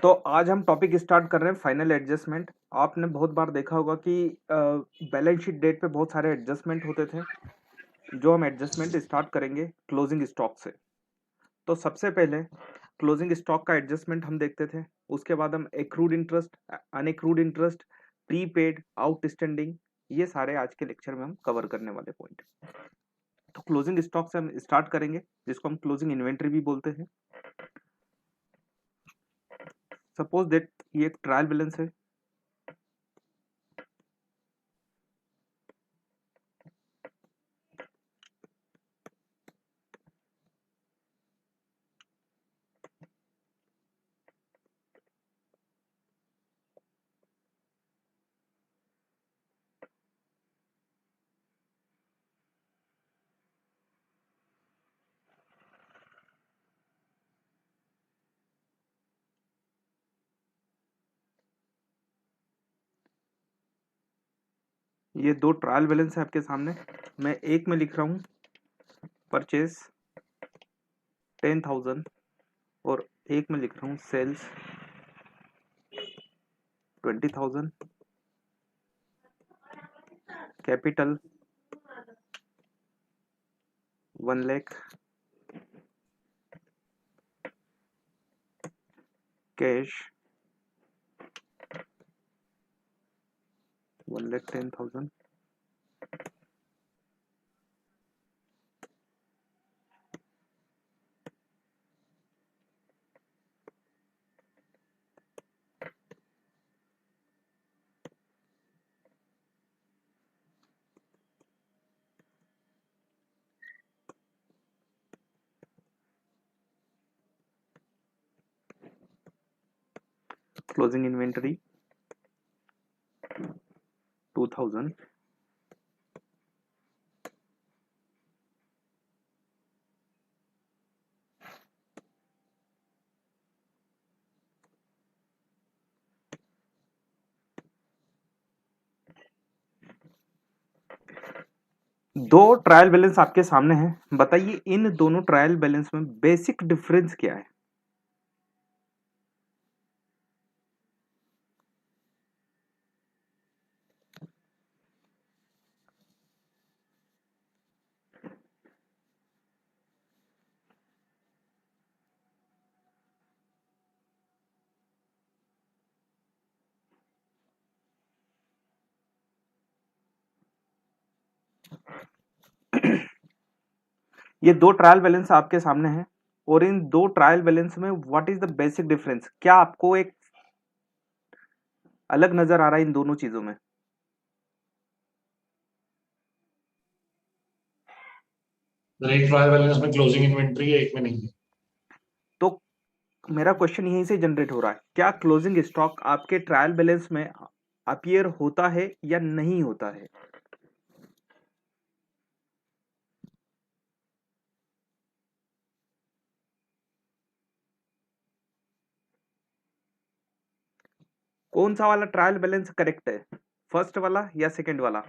तो आज हम टॉपिक स्टार्ट कर रहे हैं फाइनल एडजस्टमेंट। आपने बहुत बार देखा होगा कि बैलेंस शीट डेट पे बहुत सारे एडजस्टमेंट होते थे। जो हम एडजस्टमेंट स्टार्ट करेंगे क्लोजिंग स्टॉक से। तो सबसे पहले क्लोजिंग स्टॉक का एडजस्टमेंट हम देखते थे। उसके बाद हम accrued interest, unaccrued interest, prepaid, outstanding, ये सारे आज के लेक्चर में हम कवर करने वाले पॉइंट। तो क्लोजिंग स्टॉक से हम स्टार्ट करेंगे, जिसको हम क्लोजिंग इन्वेंट्री भी बोलते हैं। सपोज दैट ये एक ट्रायल बैलेंस है। ये दो ट्रायल बैलेंस है आपके सामने। मैं एक में लिख रहा हूँ परचेज 10,000 और एक में लिख रहा हूँ sales 20,000, capital 1 lakh, cash 1,10,000। Closing inventory 2,000। दो ट्रायल बैलेंस आपके सामने हैं। बताइए इन दोनों ट्रायल बैलेंस में बेसिक डिफरेंस क्या है? ये दो ट्रायल बैलेंस आपके सामने हैं और इन दो ट्रायल बैलेंस में what is the basic difference? क्या आपको एक अलग नजर आ रहा है इन दोनों चीजों में? एक ट्रायल बैलेंस में क्लोजिंग इन्वेंट्री है, एक में नहीं है। तो मेरा क्वेश्चन यहीं से जनरेट हो रहा है, क्या क्लोजिंग स्टॉक आपके ट्रायल बैलेंस में अपीयर होता है या नहीं होता है? कौन सा वाला ट्रायल बैलेंस करेक्ट है, फर्स्ट वाला या सेकंड वाला?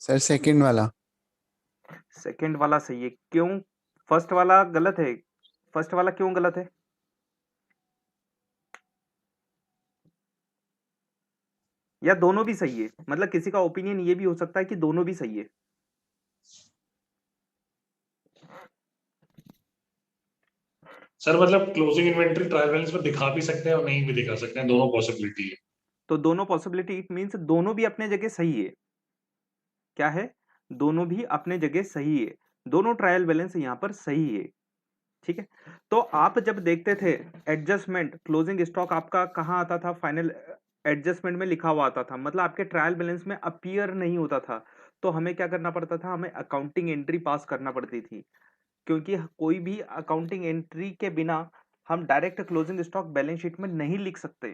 सर सेकंड वाला। सेकंड वाला सही है। क्यों फर्स्ट वाला गलत है? फर्स्ट वाला क्यों गलत है? या दोनों भी सही है? मतलब किसी का ओपिनियन ये भी हो सकता है कि दोनों भी सही है। सर मतलब क्लोजिंग इन्वेंट्री ट्रायल बैलेंस में दिखा भी सकते हैं और नहीं भी दिखा सकते हैं, दोनों पॉसिबिलिटी है। तो दोनों पॉसिबिलिटी इट मीन्स दोनों भी अपने जगह सही है। क्या है? दोनों भी अपने जगह सही है। दोनों ट्रायल बैलेंस यहाँ पर सही है। ठीक है। तो आप जब देखते थे एडजस्टमेंट, क्लोजिंग स्टॉक आपका कहाँ आता था? फाइनल एडजस्टमेंट में लिखा हुआ आता था, मतलब आपके ट्रायल बैलेंस में अपीयर नहीं होता था। तो हमें क्या करना पड़ता था? हमें अकाउंटिंग एंट्री पास करना पड़ती थी, क्योंकि कोई भी अकाउंटिंग एंट्री के बिना हम direct closing stock balance sheet में नहीं लिख सकते,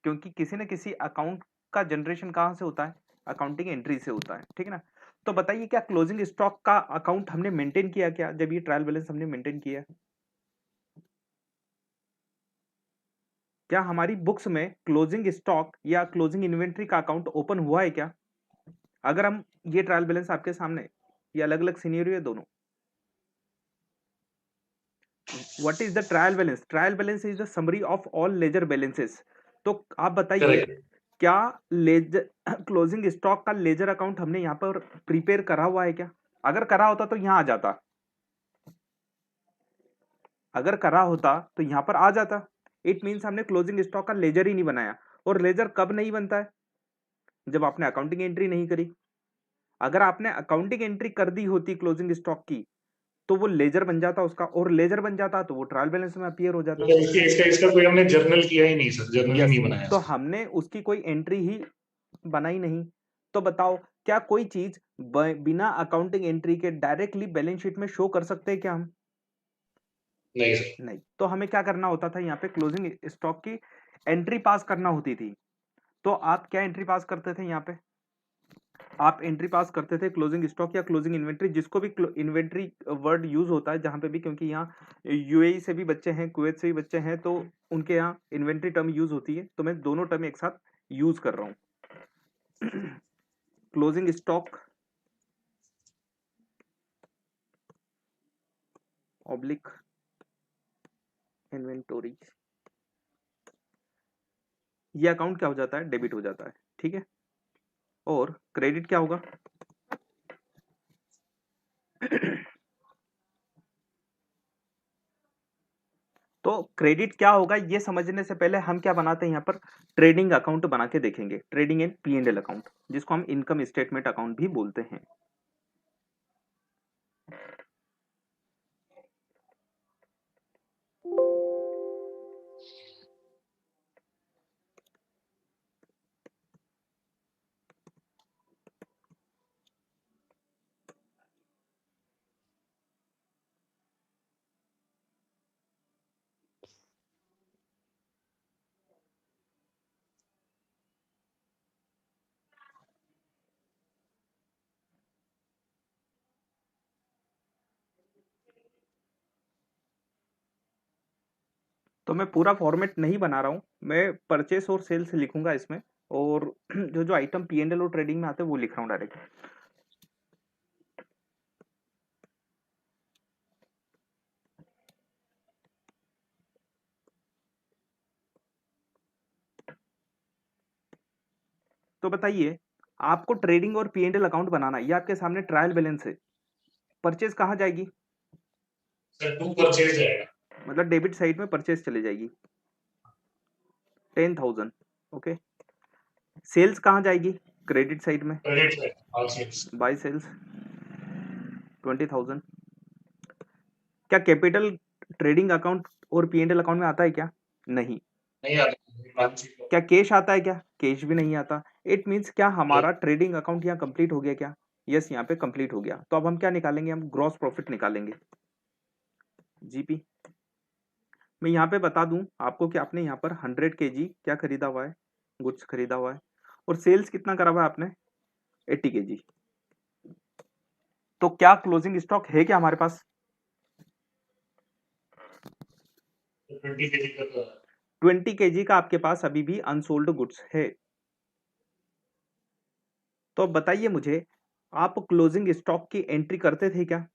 क्योंकि किसी न किसी अकाउंट का जनरेशन कहाँ से होता है? अकाउंटिंग एंट्री से होता है। ठीक है ना? तो बताइए क्या क्लोजिंग स्टॉक का अकाउंट हमने मेंटेन किया क्या जब ये ट्रायल बैलेंस हमने मेंटेन किया? क्या हमारी बुक्स में क्लोजिंग स्टॉक या क्लोजिंग इन्वेंट्री का अकाउंट ओपन हुआ है क्या? अगर हम ये ट्रायल बैलेंस आपके सामने, ये अलग अलग सिनेरियो है दोनों। What is the trial balance? Trial balance is the summary of all ledger balances. तो आप बताइए, करेक्ट। क्या लेजर क्लोजिंग स्टॉक का लेजर अकाउंट हमने यहाँ पर प्रिपेयर करा हुआ है क्या? अगर करा होता तो यहाँ आ जाता, अगर करा होता तो यहाँ पर आ जाता। इट मीन्स हमने क्लोजिंग स्टॉक का लेजर ही नहीं बनाया। और लेजर कब नहीं बनता है? जब आपने अकाउंटिंग एंट्री नहीं करी। अगर आपने अकाउंटिंग एंट्री कर दी होती क्लोजिंग स्टॉक की, तो वो लेजर बन जाता उसका, और लेजर बन जाता तो वो ट्रायल बैलेंस में अपीयर हो जाता। मतलब इसका कोई हमने जर्नल किया ही नहीं सर, जर्नल ही यस, नहीं बनाया तो सर। हमने उसकी कोई एंट्री ही बनाई नहीं। तो बताओ, क्या कोई चीज बिना अकाउंटिंग एंट्री के डायरेक्टली बैलेंस शीट में शो कर सकते हैं क्या हम? नहीं सर। नहीं। तो हमें क्या करना होता था, यहाँ पे क्लोजिंग स्टॉक की एंट्री पास करना होती थी। तो आप क्या एंट्री पास करते थे यहाँ पे? आप एंट्री पास करते थे क्लोजिंग स्टॉक या क्लोजिंग इन्वेंट्री, जिसको भी इन्वेंट्री वर्ड यूज होता है जहां पे भी, क्योंकि यहाँ यूएई से भी बच्चे हैं, कुवैत से भी बच्चे हैं, तो उनके यहाँ इन्वेंट्री टर्म यूज होती है। तो मैं दोनों टर्म एक साथ यूज कर रहा हूँ। क्लोजिंग स्टॉक ऑब्लिक इन्वेंटोरी, ये अकाउंट क्या हो जाता है? डेबिट हो जाता है। ठीक है। और क्रेडिट क्या होगा? तो क्रेडिट क्या होगा ये समझने से पहले हम क्या बनाते हैं यहाँ पर, ट्रेडिंग अकाउंट बना के देखेंगे। ट्रेडिंग एंड P&L अकाउंट, जिसको हम इनकम स्टेटमेंट अकाउंट भी बोलते हैं। तो मैं पूरा फॉर्मेट नहीं बना रहा हूँ, मैं परचेस और सेल्स लिखूंगा इसमें, और जो जो आइटम P&L और ट्रेडिंग में आते हैं वो लिख रहा हूँ डायरेक्ट। तो बताइए, आपको ट्रेडिंग और P&L अकाउंट बनाना है, ये आपके सामने ट्रायल बैलेंस है। परचेज कहाँ जाएगी? सर टू परचेज जाएगा। मतलब डेबिट साइड में परचेज चली जाएगी 10,000। ओके। सेल्स कहाँ जाएगी? क्रेडिट साइड में, क्रेडिट है ऑल सेल्स। By sales 20,000। क्या कैपिटल ट्रेडिंग अकाउंट और P&L अकाउंट में आता है क्या? नहीं। नहीं आता। क्या कैश आता है क्या? कैश भी नहीं आता। इट मीन्स क्या हमारा ट्रेडिंग अकाउंट यहाँ कंप्लीट हो गया क्या? यस, यहाँ पे कंप्लीट हो गया। तो अब हम क्या निकालेंगे? हम ग्रॉस प्रॉफिट निकालेंगे, जीपी। मैं यहाँ पे बता दूं आपको कि आपने यहाँ पर 100 kg क्या खरीदा हुआ है? गुड्स खरीदा हुआ है। और सेल्स कितना करा हुआ है आपने? 80 kg। तो क्या क्लोजिंग स्टॉक है क्या हमारे पास? 20 केजी का तो 20 kg का आपके पास अभी भी अनसोल्ड गुड्स है। तो अब बताइए मुझे, आप क्लोजिंग स्टॉक की एंट्री करते थे क्या?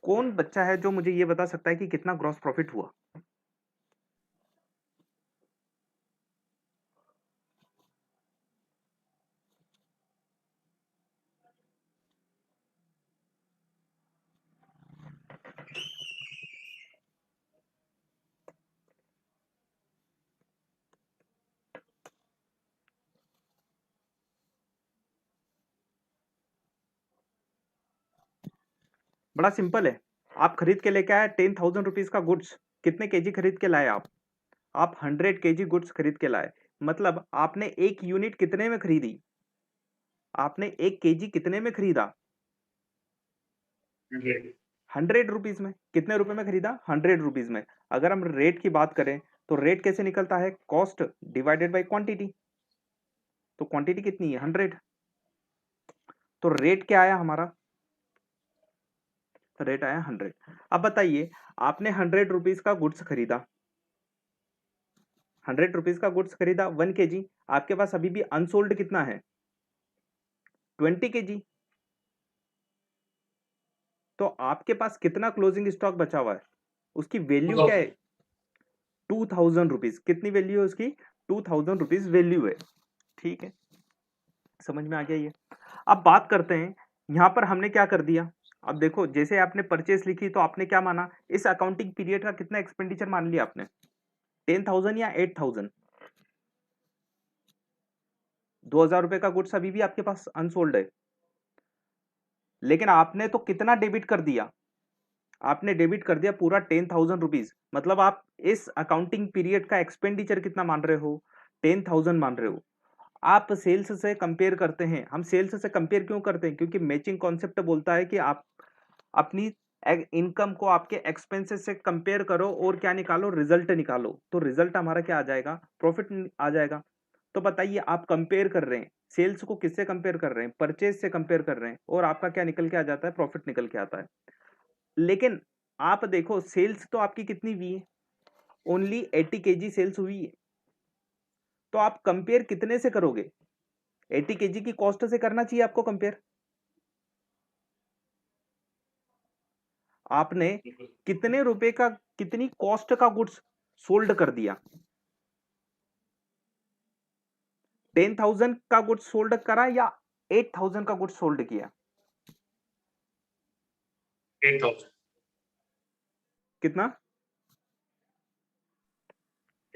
कौन बच्चा है जो मुझे ये बता सकता है कि कितना ग्रॉस प्रॉफिट हुआ? बड़ा सिंपल है। आप खरीद के लेके आए 10,000 रुपीज का गुड्स। कितने केजी खरीद के लाए आप? आप 100 kg गुड्स खरीद के लाए। मतलब आपने एक यूनिट कितने में खरीदी? आपने एक केजी कितने में खरीदा? 100। 100 रुपीज में। कितने रुपए में खरीदा? 100 रुपीज में। अगर हम रेट की बात करें तो रेट कैसे निकलता है? Cost divided by quantity. तो क्वांटिटी कितनी है? 100। तो रेट क्या आया हमारा? रेट आया 100। अब बताइए, आपने 100 रुपीज का गुड्स खरीदा, 100 रुपीज का गुड्स खरीदा 1 kg, आपके पास अभी भी अनसोल्ड कितना है? 20 kg। तो आपके पास कितना क्लोजिंग स्टॉक बचा हुआ है? उसकी वैल्यू क्या है? 2000 रुपीज। कितनी वैल्यू है उसकी? 2000 रुपीज वैल्यू है। ठीक है, समझ में आ गया ये। अब बात करते हैं, यहां पर हमने क्या कर दिया। अब देखो, जैसे आपने परचेस लिखी तो आपने क्या माना, इस अकाउंटिंग पीरियड का कितना एक्सपेंडिचर मान लिया आपने? 10,000 या 8,000? 2,000 रुपए का गुड्स अभी भी आपके पास अनसोल्ड है, लेकिन आपने तो कितना डेबिट कर दिया? आपने डेबिट कर दिया पूरा 10,000 रुपीज। मतलब आप इस अकाउंटिंग पीरियड का एक्सपेंडिचर कितना मान रहे हो? 10,000 मान रहे हो। आप सेल्स से कंपेयर करते हैं। हम सेल्स से कंपेयर क्यों करते हैं? क्योंकि मैचिंग कॉन्सेप्ट बोलता है कि आप अपनी इनकम को आपके एक्सपेंसेस से कंपेयर करो और क्या निकालो? रिजल्ट निकालो। तो रिजल्ट हमारा क्या आ जाएगा? प्रॉफिट आ जाएगा। तो बताइए, आप कंपेयर कर रहे हैं, सेल्स को किससे कंपेयर कर रहे हैं? परचेज से कंपेयर कर रहे हैं, और आपका क्या निकल के आ जाता है? प्रॉफिट निकल के आता है। लेकिन आप देखो, सेल्स तो आपकी कितनी हुई है? ओनली 80 kg सेल्स हुई है। तो आप कंपेयर कितने से करोगे? 80 kg की कॉस्ट से करना चाहिए आपको कंपेयर। आपने कितने रुपए का, कितनी कॉस्ट का गुड्स सोल्ड कर दिया? 10,000 का गुड्स सोल्ड करा या 8,000 का गुड्स सोल्ड किया? 8,000। कितना?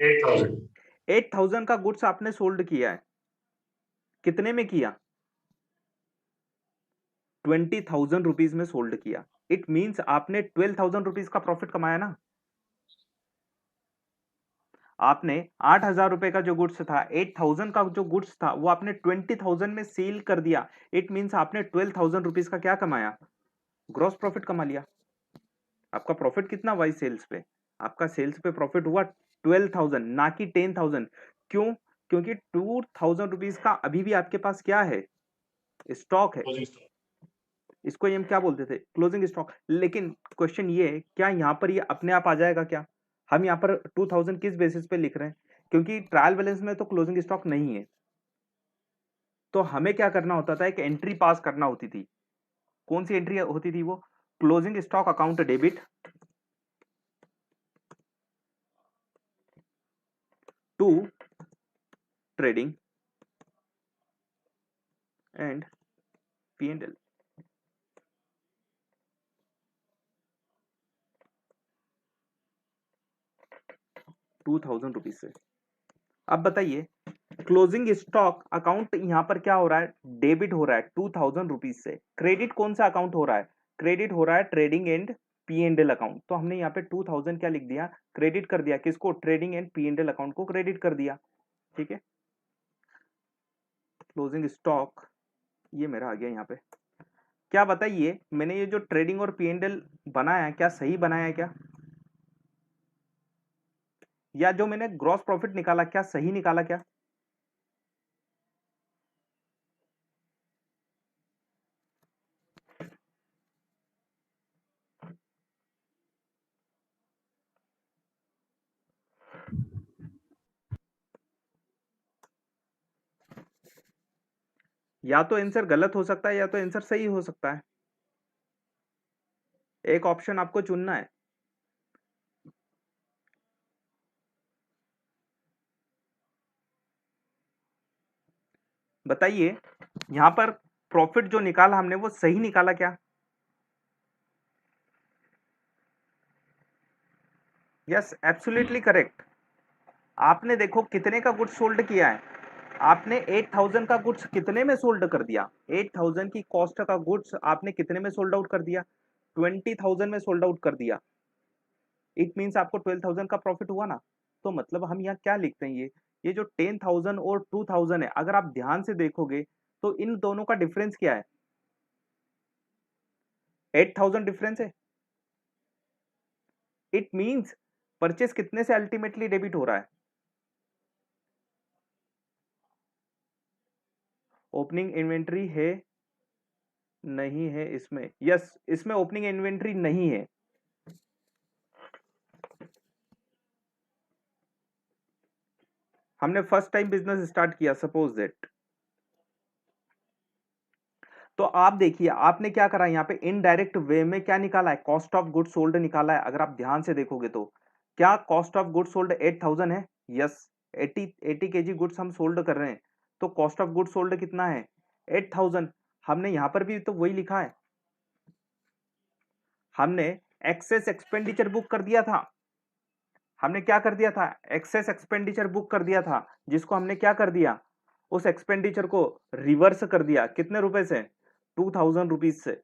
8,000। 8,000 का गुड्स आपने सोल्ड किया है। कितने में किया? 20,000 रुपीज में सोल्ड किया। इट मींस आपने 12,000 रुपीज का प्रॉफिट कमाया ना। आपने 8,000 रुपए का जो गुड्स था, 8,000 का जो गुड्स था, वो आपने 20,000 में सेल कर दिया। इट मींस आपने 12,000 रुपीज का क्या कमाया? ग्रॉस प्रॉफिट कमा लिया। आपका प्रॉफिट कितना हुआ इस सेल्स पे? आपका सेल्स पे प्रॉफिट हुआ 12,000, ना कि 10,000। क्यों? क्योंकि 2,000 रुपीज का अभी भी आपके पास क्या है? स्टॉक है। इसको ये हम क्या बोलते थे? Closing stock. लेकिन क्वेश्चन ये है, क्या यहाँ पर ये अपने आप आ जाएगा क्या? हम यहाँ पर 2,000 किस बेसिस पे लिख रहे हैं? क्योंकि ट्रायल बैलेंस में तो क्लोजिंग स्टॉक नहीं है। तो हमें क्या करना होता था? एक एंट्री पास करना होती थी। कौन सी एंट्री होती थी वो? Closing stock account debit to trading and P&L। 2,000 rupees से। अब बताइए, क्लोजिंग स्टॉक अकाउंट यहां पर क्या हो रहा है? डेबिट हो रहा है 2,000 रुपीज से। क्रेडिट कौन सा अकाउंट हो रहा है? क्रेडिट हो रहा है ट्रेडिंग एंड P&L अकाउंट। तो हमने यहाँ पे 2,000 क्या लिख दिया? क्रेडिट कर दिया। किसको? ट्रेडिंग एंड P&L अकाउंट को क्रेडिट कर दिया। ठीक है, क्लोजिंग स्टॉक ये मेरा आ गया यहाँ पे। क्या बताइए, मैंने ये जो ट्रेडिंग और P&L बनाया है, क्या सही बनाया है क्या? या जो मैंने ग्रॉस प्रॉफिट निकाला, क्या सही निकाला क्या? या तो आंसर गलत हो सकता है या तो आंसर सही हो सकता है। एक ऑप्शन आपको चुनना है। बताइए, यहां पर प्रॉफिट जो निकाला हमने वो सही निकाला क्या? Yes, absolutely correct. आपने देखो कितने का गुड्स सोल्ड किया है। आपने 8,000 का गुड्स कितने में सोल्ड कर दिया? 8,000 की कॉस्ट का गुड्स आपने कितने में सोल्ड आउट कर दिया? 20,000 में सोल्ड आउट कर दिया। इट मींस आपको 12,000 का प्रॉफिट हुआ ना। तो मतलब हम यहाँ क्या लिखते हैं? ये जो 10,000 और 2,000 है, अगर आप ध्यान से देखोगे तो इन दोनों का डिफरेंस क्या है? 8,000 डिफरेंस है। इट मींस परचेस कितने से अल्टीमेटली डेबिट हो रहा है? ओपनिंग इन्वेंट्री है नहीं है इसमें, यस इसमें ओपनिंग इन्वेंट्री नहीं है। हमने फर्स्ट टाइम बिजनेस स्टार्ट किया, सपोज दैट। तो आप देखिए आपने क्या करा यहाँ पे, इनडायरेक्ट वे में क्या निकाला है, कॉस्ट ऑफ गुड्स सोल्ड निकाला है। अगर आप ध्यान से देखोगे तो क्या कॉस्ट ऑफ गुड्स सोल्ड 8000 है? यस, 80 केजी गुड्स हम सोल्ड कर रहे हैं, तो कॉस्ट ऑफ गुड्स सोल्ड कितना है? 8000। हमने यहां पर भी तो वही लिखा है, हमने एक्सेस एक्सपेंडिचर बुक कर दिया था। हमने क्या कर दिया था? एक्सेस एक्सपेंडिचर बुक कर दिया था, जिसको हमने क्या कर दिया, उस एक्सपेंडिचर को रिवर्स कर दिया। कितने रुपए से? 2000 रुपीज से।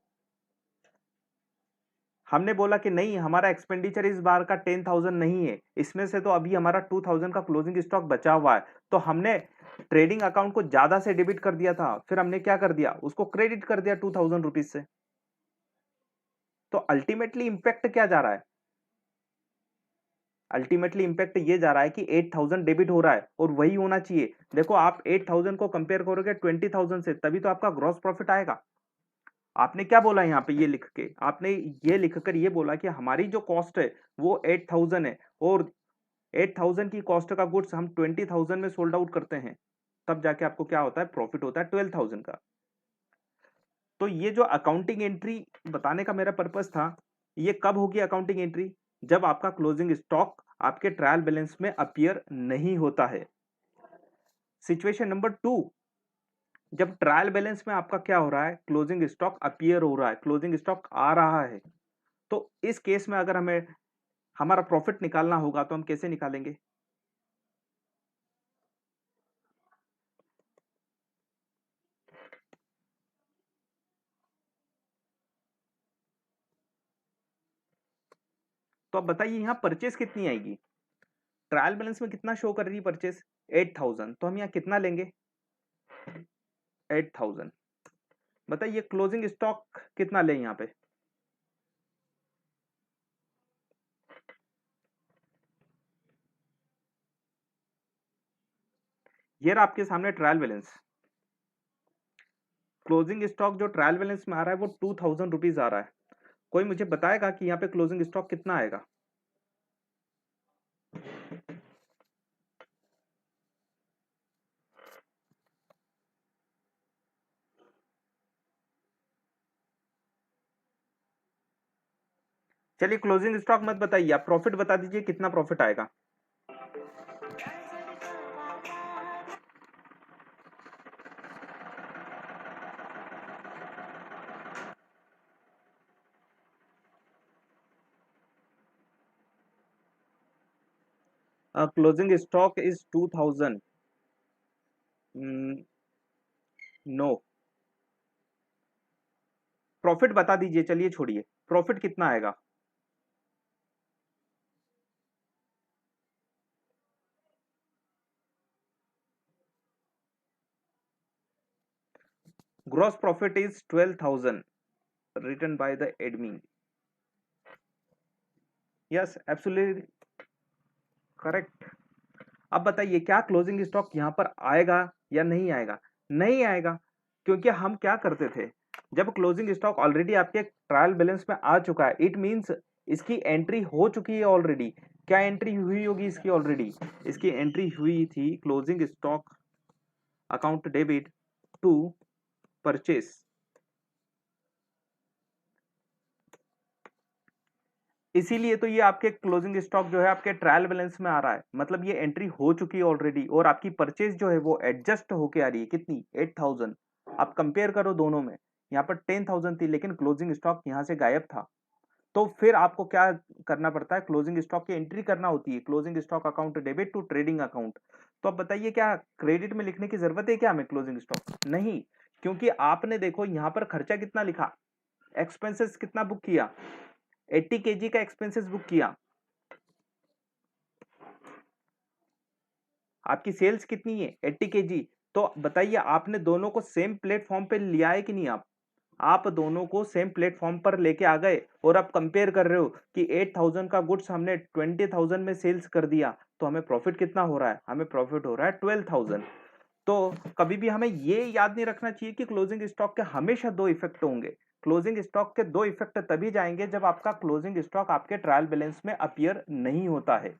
हमने बोला कि नहीं, हमारा एक्सपेंडिचर इस बार का 10,000 नहीं है, इसमें से तो अभी हमारा 2000 का क्लोजिंग स्टॉक बचा हुआ है। तो हमने ट्रेडिंग अकाउंट को ज्यादा से डेबिट कर दिया था, फिर हमने क्या कर दिया, उसको क्रेडिट कर दिया 2000 रुपीज से। तो अल्टीमेटली इंपैक्ट क्या जा रहा है? अल्टीमेटली इंपैक्ट ये जा रहा है कि 8000 डेबिट हो रहा है, और वही होना चाहिए। देखो आप 8000 को कंपेयर करोगे 20,000 से, तभी तो आपका ग्रॉस प्रॉफिट आएगा। आपने क्या बोला यहाँ पे, ये लिख के आपने ये लिखकर ये बोला कि हमारी जो कॉस्ट है वो 8000 है, और 8000 की कॉस्ट का गुड्स हम 20,000 में सोल्ड आउट करते हैं, तब जाके आपको क्या होता है, प्रॉफिट होता है 12,000 का। तो ये जो अकाउंटिंग एंट्री बताने का मेरा पर्पस था, ये कब होगी अकाउंटिंग एंट्री? जब आपका क्लोजिंग स्टॉक आपके ट्रायल बैलेंस में अपीयर नहीं होता है। सिचुएशन नंबर 2, जब ट्रायल बैलेंस में आपका क्या हो रहा है, क्लोजिंग स्टॉक अपीयर हो रहा है, क्लोजिंग स्टॉक आ रहा है, तो इस केस में अगर हमें हमारा प्रॉफिट निकालना होगा तो हम कैसे निकालेंगे? तो अब बताइए यहाँ परचेस कितनी आएगी? ट्रायल बैलेंस में कितना शो कर रही है परचेस? 8000। तो हम यहाँ कितना लेंगे? 8000। बताइए क्लोजिंग स्टॉक कितना लें यहाँ पे? ये रहा आपके सामने ट्रायल बैलेंस। क्लोजिंग स्टॉक जो ट्रायल बैलेंस में आ रहा है वो 2000 रुपीज आ रहा है। कोई मुझे बताएगा कि यहाँ पे क्लोजिंग स्टॉक कितना आएगा? चलिए क्लोजिंग स्टॉक मत बताइए, आप प्रॉफिट बता दीजिए, कितना प्रॉफिट आएगा? Closing stock is 2000। No, profit बता दीजिए, चलिए छोड़िए, प्रॉफिट कितना आएगा? Gross profit is 12,000 written by the admin. Yes, absolutely correct. अब बताइए क्या क्लोजिंग स्टॉक यहां पर आएगा या नहीं आएगा? नहीं आएगा, क्योंकि हम क्या करते थे, जब क्लोजिंग स्टॉक ऑलरेडी आपके ट्रायल बैलेंस में आ चुका है, इट मींस इसकी एंट्री हो चुकी है ऑलरेडी। क्या एंट्री हुई होगी इसकी? ऑलरेडी इसकी एंट्री हुई थी, closing stock account debit to purchase. इसीलिए तो ये आपके क्लोजिंग स्टॉक जो है आपके ट्रायल बैलेंस में आ रहा है, मतलब ये एंट्री हो चुकी है ऑलरेडी, और आपकी परचेज जो है वो एडजस्ट होके आ रही है। कितनी? 8000। आप कंपेयर करो दोनों में, यहाँ पर 10,000 थी लेकिन क्लोजिंग स्टॉक यहाँ से गायब था। तो फिर आपको क्या करना पड़ता है, क्लोजिंग स्टॉक की एंट्री करना होती है, closing stock account debit to trading account. तो अब बताइए क्या क्रेडिट में लिखने की जरूरत है क्या हमें क्लोजिंग स्टॉक? नहीं, क्योंकि आपने देखो यहाँ पर खर्चा कितना लिखा, एक्सपेंसेस कितना बुक किया, 80 केजी का एक्सपेंसेस बुक किया। आपकी सेल्स कितनी है? 80 केजी। तो बताइए आपने दोनों को सेम प्लेटफॉर्म पे लिया है कि नहीं? आप दोनों को सेम प्लेटफॉर्म पर लेके आ गए, और आप कंपेयर कर रहे हो कि 8000 का गुड्स हमने 20,000 में सेल्स कर दिया, तो हमें प्रॉफिट कितना हो रहा है? हमें प्रॉफिट हो रहा है 12,000। तो कभी भी हमें ये याद नहीं रखना चाहिए कि क्लोजिंग स्टॉक के हमेशा दो इफेक्ट होंगे। क्लोजिंग स्टॉक के दो इफेक्ट तभी जाएंगे जब आपका क्लोजिंग स्टॉक आपके ट्रायल बैलेंस में अपीयर नहीं होता है।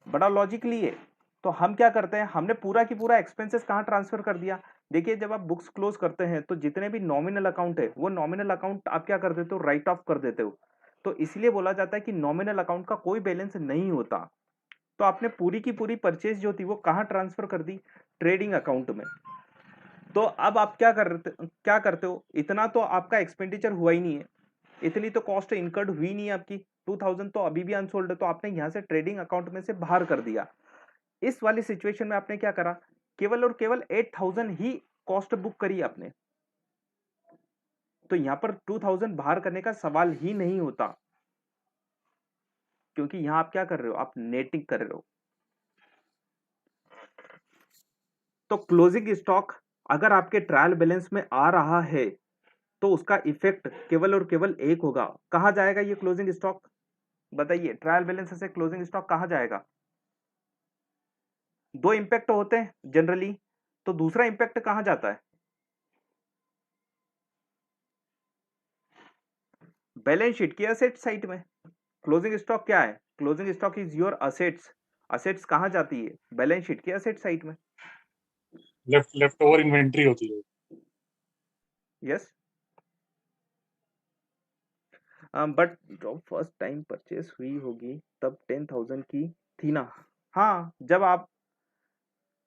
बड़ा लॉजिकली है। तो हम क्या करते हैं, हमने पूरा की पूरा एक्सपेंसेस कहाँ ट्रांसफर कर दिया। देखिए जब आप बुक्स क्लोज करते हैं तो जितने भी नॉमिनल अकाउंट है वो नॉमिनल अकाउंट आप क्या कर देते हो, राइट ऑफ कर देते हो। तो इसलिए बोला जाता है कि नॉमिनल अकाउंट का कोई बैलेंस नहीं होता। तो आपने पूरी की पूरी परचेज जो थी वो कहाँ ट्रांसफर कर दी, ट्रेडिंग अकाउंट में। तो अब आप क्या करते हो, इतना तो आपका एक्सपेंडिचर हुआ ही नहीं है, इतनी तो कॉस्ट इनकर्ड हुई नहीं है आपकी। 2000 तो अभी भी अनसोल्ड है, तो आपने यहां से ट्रेडिंग अकाउंट में से बाहर कर दिया। इस वाली सिचुएशन में आपने क्या करा, केवल और केवल 8000 ही कॉस्ट बुक करी आपने। तो यहां पर 2000 बाहर करने का सवाल ही नहीं होता, क्योंकि यहां आप क्या कर रहे हो, आप नेटिंग कर रहे हो। तो क्लोजिंग स्टॉक अगर आपके ट्रायल बैलेंस में आ रहा है तो उसका इफेक्ट केवल और केवल एक होगा। कहां जाएगा ये क्लोजिंग स्टॉक, बताइए, ट्रायल बैलेंस से क्लोजिंग स्टॉक कहां जाएगा। दो इंपैक्ट होते हैं जनरली, तो दूसरा इंपैक्ट कहां जाता है, बैलेंस शीट की असेट साइड में। क्लोजिंग स्टॉक क्या है, closing stock is your assets. Assets कहां जाती है, बैलेंस शीट की असेट साइड में। लेफ्ट ओवर इन्वेंट्री होती है। यस, बट जब फर्स्ट टाइम परचेस हुई होगी तब 10,000 की थी ना। हाँ, जब आप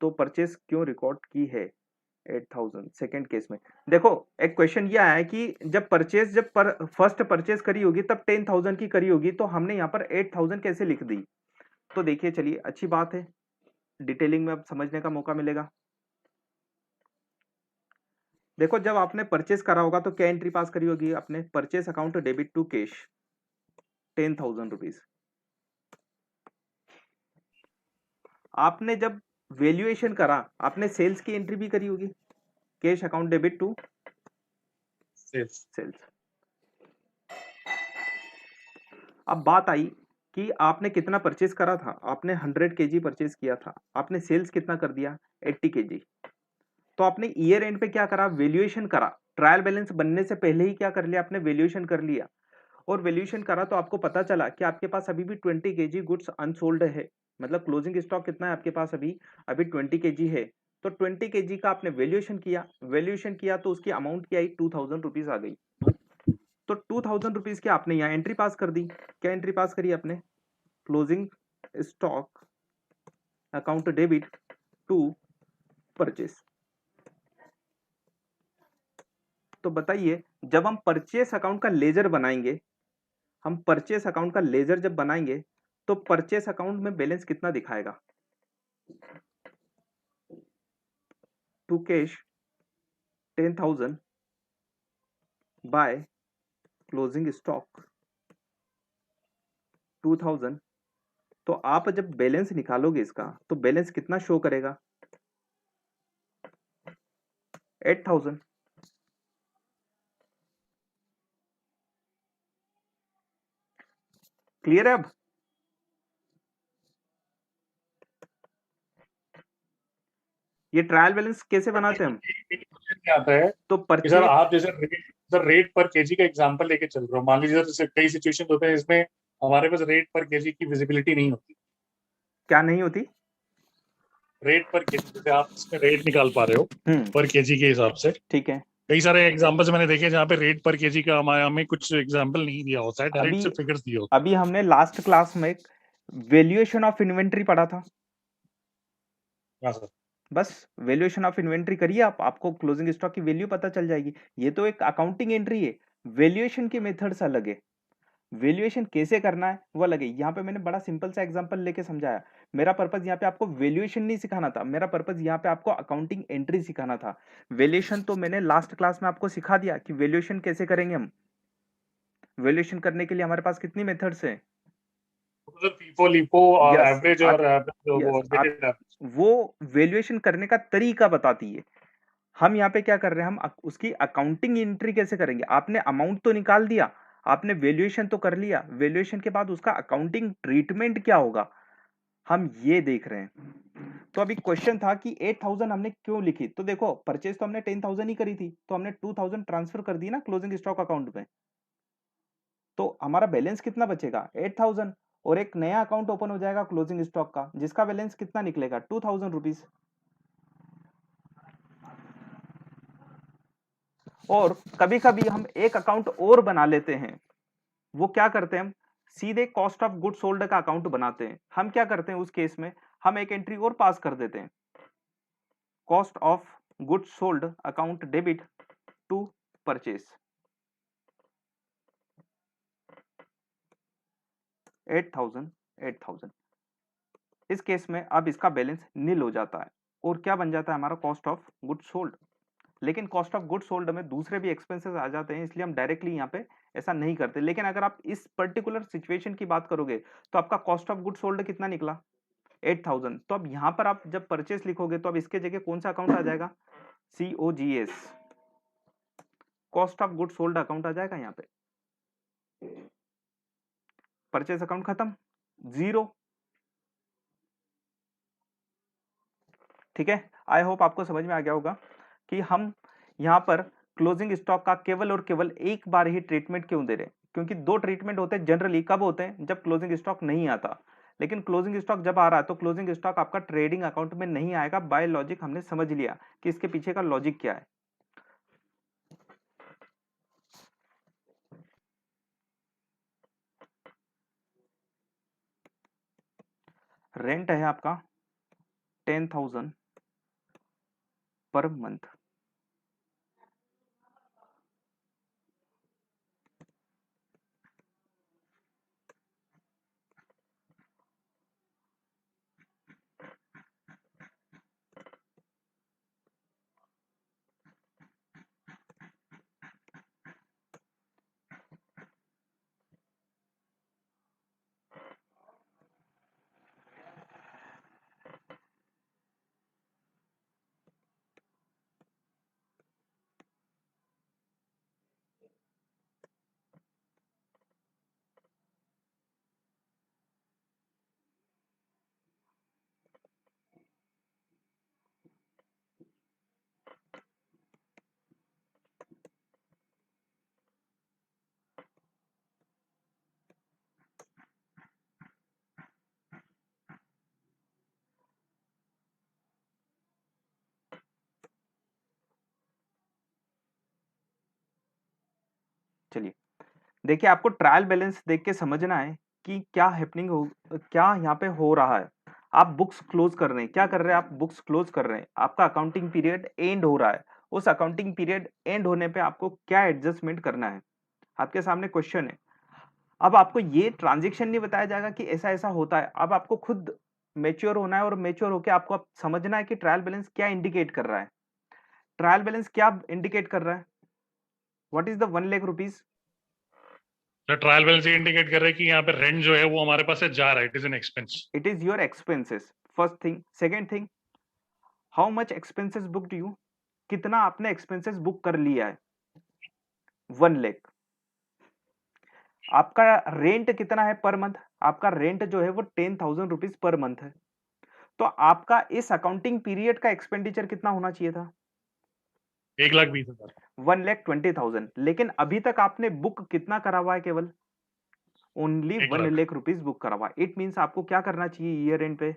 तो परचेस क्यों रिकॉर्ड की है 8000 सेकेंड केस में। देखो एक क्वेश्चन ये आया है कि जब फर्स्ट परचेस करी होगी तब 10,000 की करी होगी, तो हमने यहाँ पर 8000 कैसे लिख दी। तो देखिए चलिए अच्छी बात है, डिटेलिंग में अब समझने का मौका मिलेगा। देखो जब आपने परचेस करा होगा तो क्या एंट्री पास करी होगी आपने, purchase account debit to cash 10,000 rupees. आपने जब वैल्यूएशन करा आपने सेल्स की एंट्री भी करी होगी, cash account debit to sales. अब बात आई कि आपने कितना परचेस करा था, आपने 100 केजी परचेस किया था, आपने सेल्स कितना कर दिया 80 केजी। तो आपने ईयर एंड पे क्या करा, वैल्यूएशन करा। ट्रायल बैलेंस बनने से पहले ही क्या कर लिया आपने, वैल्यूएशन कर लिया। और वैल्यूएशन करा तो आपको पता चला कि आपके पास अभी भी 20 केजी गुड्स अनसोल्ड है। मतलब क्लोजिंग स्टॉक कितना है आपके पास, अभी अभी 20 केजी है। तो 20 केजी का आपने वैल्यूएशन किया तो उसकी अमाउंट क्या आई, 2000 रुपीज आ गई। तो 2000 रुपीज की आपने यहाँ एंट्री पास कर दी। क्या एंट्री पास करी आपने, closing stock account debit to purchase. तो बताइए जब हम परचेस अकाउंट का लेजर बनाएंगे, हम परचेस अकाउंट का लेजर जब बनाएंगे तो परचेस अकाउंट में बैलेंस कितना दिखाएगा, to cash 10,000 by closing stock 2000। तो आप जब बैलेंस निकालोगे इसका तो बैलेंस कितना शो करेगा, 8,000। क्लियर है अब। ये ट्रायल बैलेंस कैसे बनाते हैं हम, क्या आता है तो कि सर परचेज आप जैसे रेट पर केजी का एग्जांपल लेके चल रहे हो, मान लीजिए जैसे कई सिचुएशन होते हैं इसमें हमारे पास रेट पर केजी की विजिबिलिटी नहीं होती। क्या नहीं होती, रेट पर केजी जैसे आप इसमें रेट निकाल पा रहे हो पर केजी के हिसाब से, ठीक है। कई सारे एग्जांपल्स मैंने देखे जहाँ पे रेट पर केजी का हमें कुछ एग्जांपल नहीं दिया होता है, डायरेक्ट अभी से फिगर्स दिए होते अभी हमने लास्ट क्लास में वैल्यूएशन ऑफ इन्वेंट्री पढ़ा था। हैं। हाँ सर। बस वैल्यूएशन ऑफ इन्वेंट्री करिए आप, आपको क्लोजिंग स्टॉक की वैल्यू पता चल जाएगी। ये तो एक अकाउंटिंग एंट्री है, वैल्यूएशन के मेथड्स अलग है, वैल्यूएशन कैसे करना है वो अलग है। यहाँ पे मैंने बड़ा सिंपल सा एग्जांपल लेके समझाया। मेरा पर्पस यहाँ पे आपको वैल्यूएशन नहीं सिखाना था, मेरा पर्पस यहाँ पे आपको अकाउंटिंग एंट्री सिखाना था। वैल्यूएशन तो मैंने लास्ट क्लास में आपको सिखा दिया कि वैल्यूएशन कैसे करेंगे हम। वैल्यूएशन करने के लिए हमारे पास कितनी मेथड्स हैं, तो फीफो लिपो यस एवरेज और वो यस आप वेटेड एवरेज। वो वैल्यूएशन करने का तरीका बताती है। हम यहाँ पे क्या कर रहे हैं, हम उसकी अकाउंटिंग एंट्री कैसे करेंगे। आपने अमाउंट तो निकाल दिया, आपने वैल्यूएशन तो कर लिया, वैल्यूएशन के बाद उसका अकाउंटिंग ट्रीटमेंट क्या होगा हम ये देख रहे हैं। तो अभी क्वेश्चन था कि 8000 हमने क्यों लिखी, तो देखो परचेज तो हमने 10000 ही करी थी, तो हमने 2000 ट्रांसफर कर दी ना क्लोजिंग स्टॉक अकाउंट में, तो हमारा बैलेंस कितना बचेगा 8000, और एक नया अकाउंट ओपन हो जाएगा क्लोजिंग स्टॉक का, जिसका बैलेंस कितना निकलेगा 2000 रुपीज। और कभी कभी हम एक अकाउंट और बना लेते हैं, वो क्या करते हैं, हम सीधे कॉस्ट ऑफ गुड सोल्ड का अकाउंट बनाते हैं। हम क्या करते हैं उस केस में, हम एक एंट्री और पास कर देते हैं, cost of good sold account debit to purchase 8000। इस केस में अब इसका बैलेंस नील हो जाता है, और क्या बन जाता है हमारा कॉस्ट ऑफ गुड सोल्ड। लेकिन कॉस्ट ऑफ गुड सोल्ड में दूसरे भी एक्सपेंसेस आ जाते हैं, इसलिए हम डायरेक्टली यहाँ पे ऐसा नहीं करते। लेकिन अगर आप इस पर्टिकुलर सिचुएशन की बात करोगे तो आपका कॉस्ट ऑफ गुड सोल्ड कितना निकला 8000, तो अब यहाँ पर आप जब परचेस लिखोगे तो अब इसके जगह कौन सा अकाउंट आ जाएगा, COGS, cost of good sold account आ जाएगा यहाँ पे। परचेस अकाउंट खत्म, जीरो। ठीक है, आई होप आपको समझ में आ गया होगा कि हम यहाँ पर क्लोजिंग स्टॉक का केवल और केवल एक बार ही ट्रीटमेंट क्यों दे रहे हैं, क्योंकि दो ट्रीटमेंट होते हैं जनरली, कब होते हैं, जब क्लोजिंग स्टॉक नहीं आता। लेकिन क्लोजिंग स्टॉक जब आ रहा है तो क्लोजिंग स्टॉक आपका ट्रेडिंग अकाउंट में नहीं आएगा, बाय लॉजिक हमने समझ लिया कि इसके पीछे का लॉजिक क्या है। रेंट है आपका 10,000 पर मंथ, चलिए देखिए आपको ट्रायल बैलेंस देख के समझना है कि क्या हैपनिंग हो, क्या यहाँ पे हो रहा है। आप बुक्स क्लोज कर रहे हैं, क्या कर रहे हैं आप, बुक्स क्लोज कर रहे हैं, आपका अकाउंटिंग पीरियड एंड हो रहा है। उस अकाउंटिंग पीरियड एंड होने पे आपको क्या एडजस्टमेंट करना है, आपके सामने क्वेश्चन है। अब आपको ये ट्रांजेक्शन नहीं बताया जाएगा कि ऐसा ऐसा होता है, अब आपको खुद मेच्योर होना है, और मेच्योर होकर आपको अब समझना है कि ट्रायल बैलेंस क्या इंडिकेट कर रहा है। ट्रायल बैलेंस क्या इंडिकेट कर रहा है, what is the 1 lakh rupees. Trial balance ये इंडिकेट कर रहा है कि यहाँ पे रेंट जो है वो हमारे पास से जा रहा है, it is an expense. It is your expenses, first thing. Second thing, how much expenses booked you, कितना आपने एक्सपेंसेस बुक कर लिया है, 1 लाख। आपका रेंट कितना है पर मंथ, आपका रेंट जो है वो 10,000 रुपीज पर मंथ है। तो आपका इस अकाउंटिंग पीरियड का एक्सपेंडिचर कितना होना चाहिए था, 1,20,000। 1,20,000। लेकिन अभी तक आपने बुक कितना करा हुआ है, केवल only 1 1 lakh. Lakh rupees book करा हुआ है। इट मीन्स आपको क्या करना चाहिए ईयर एंड पे,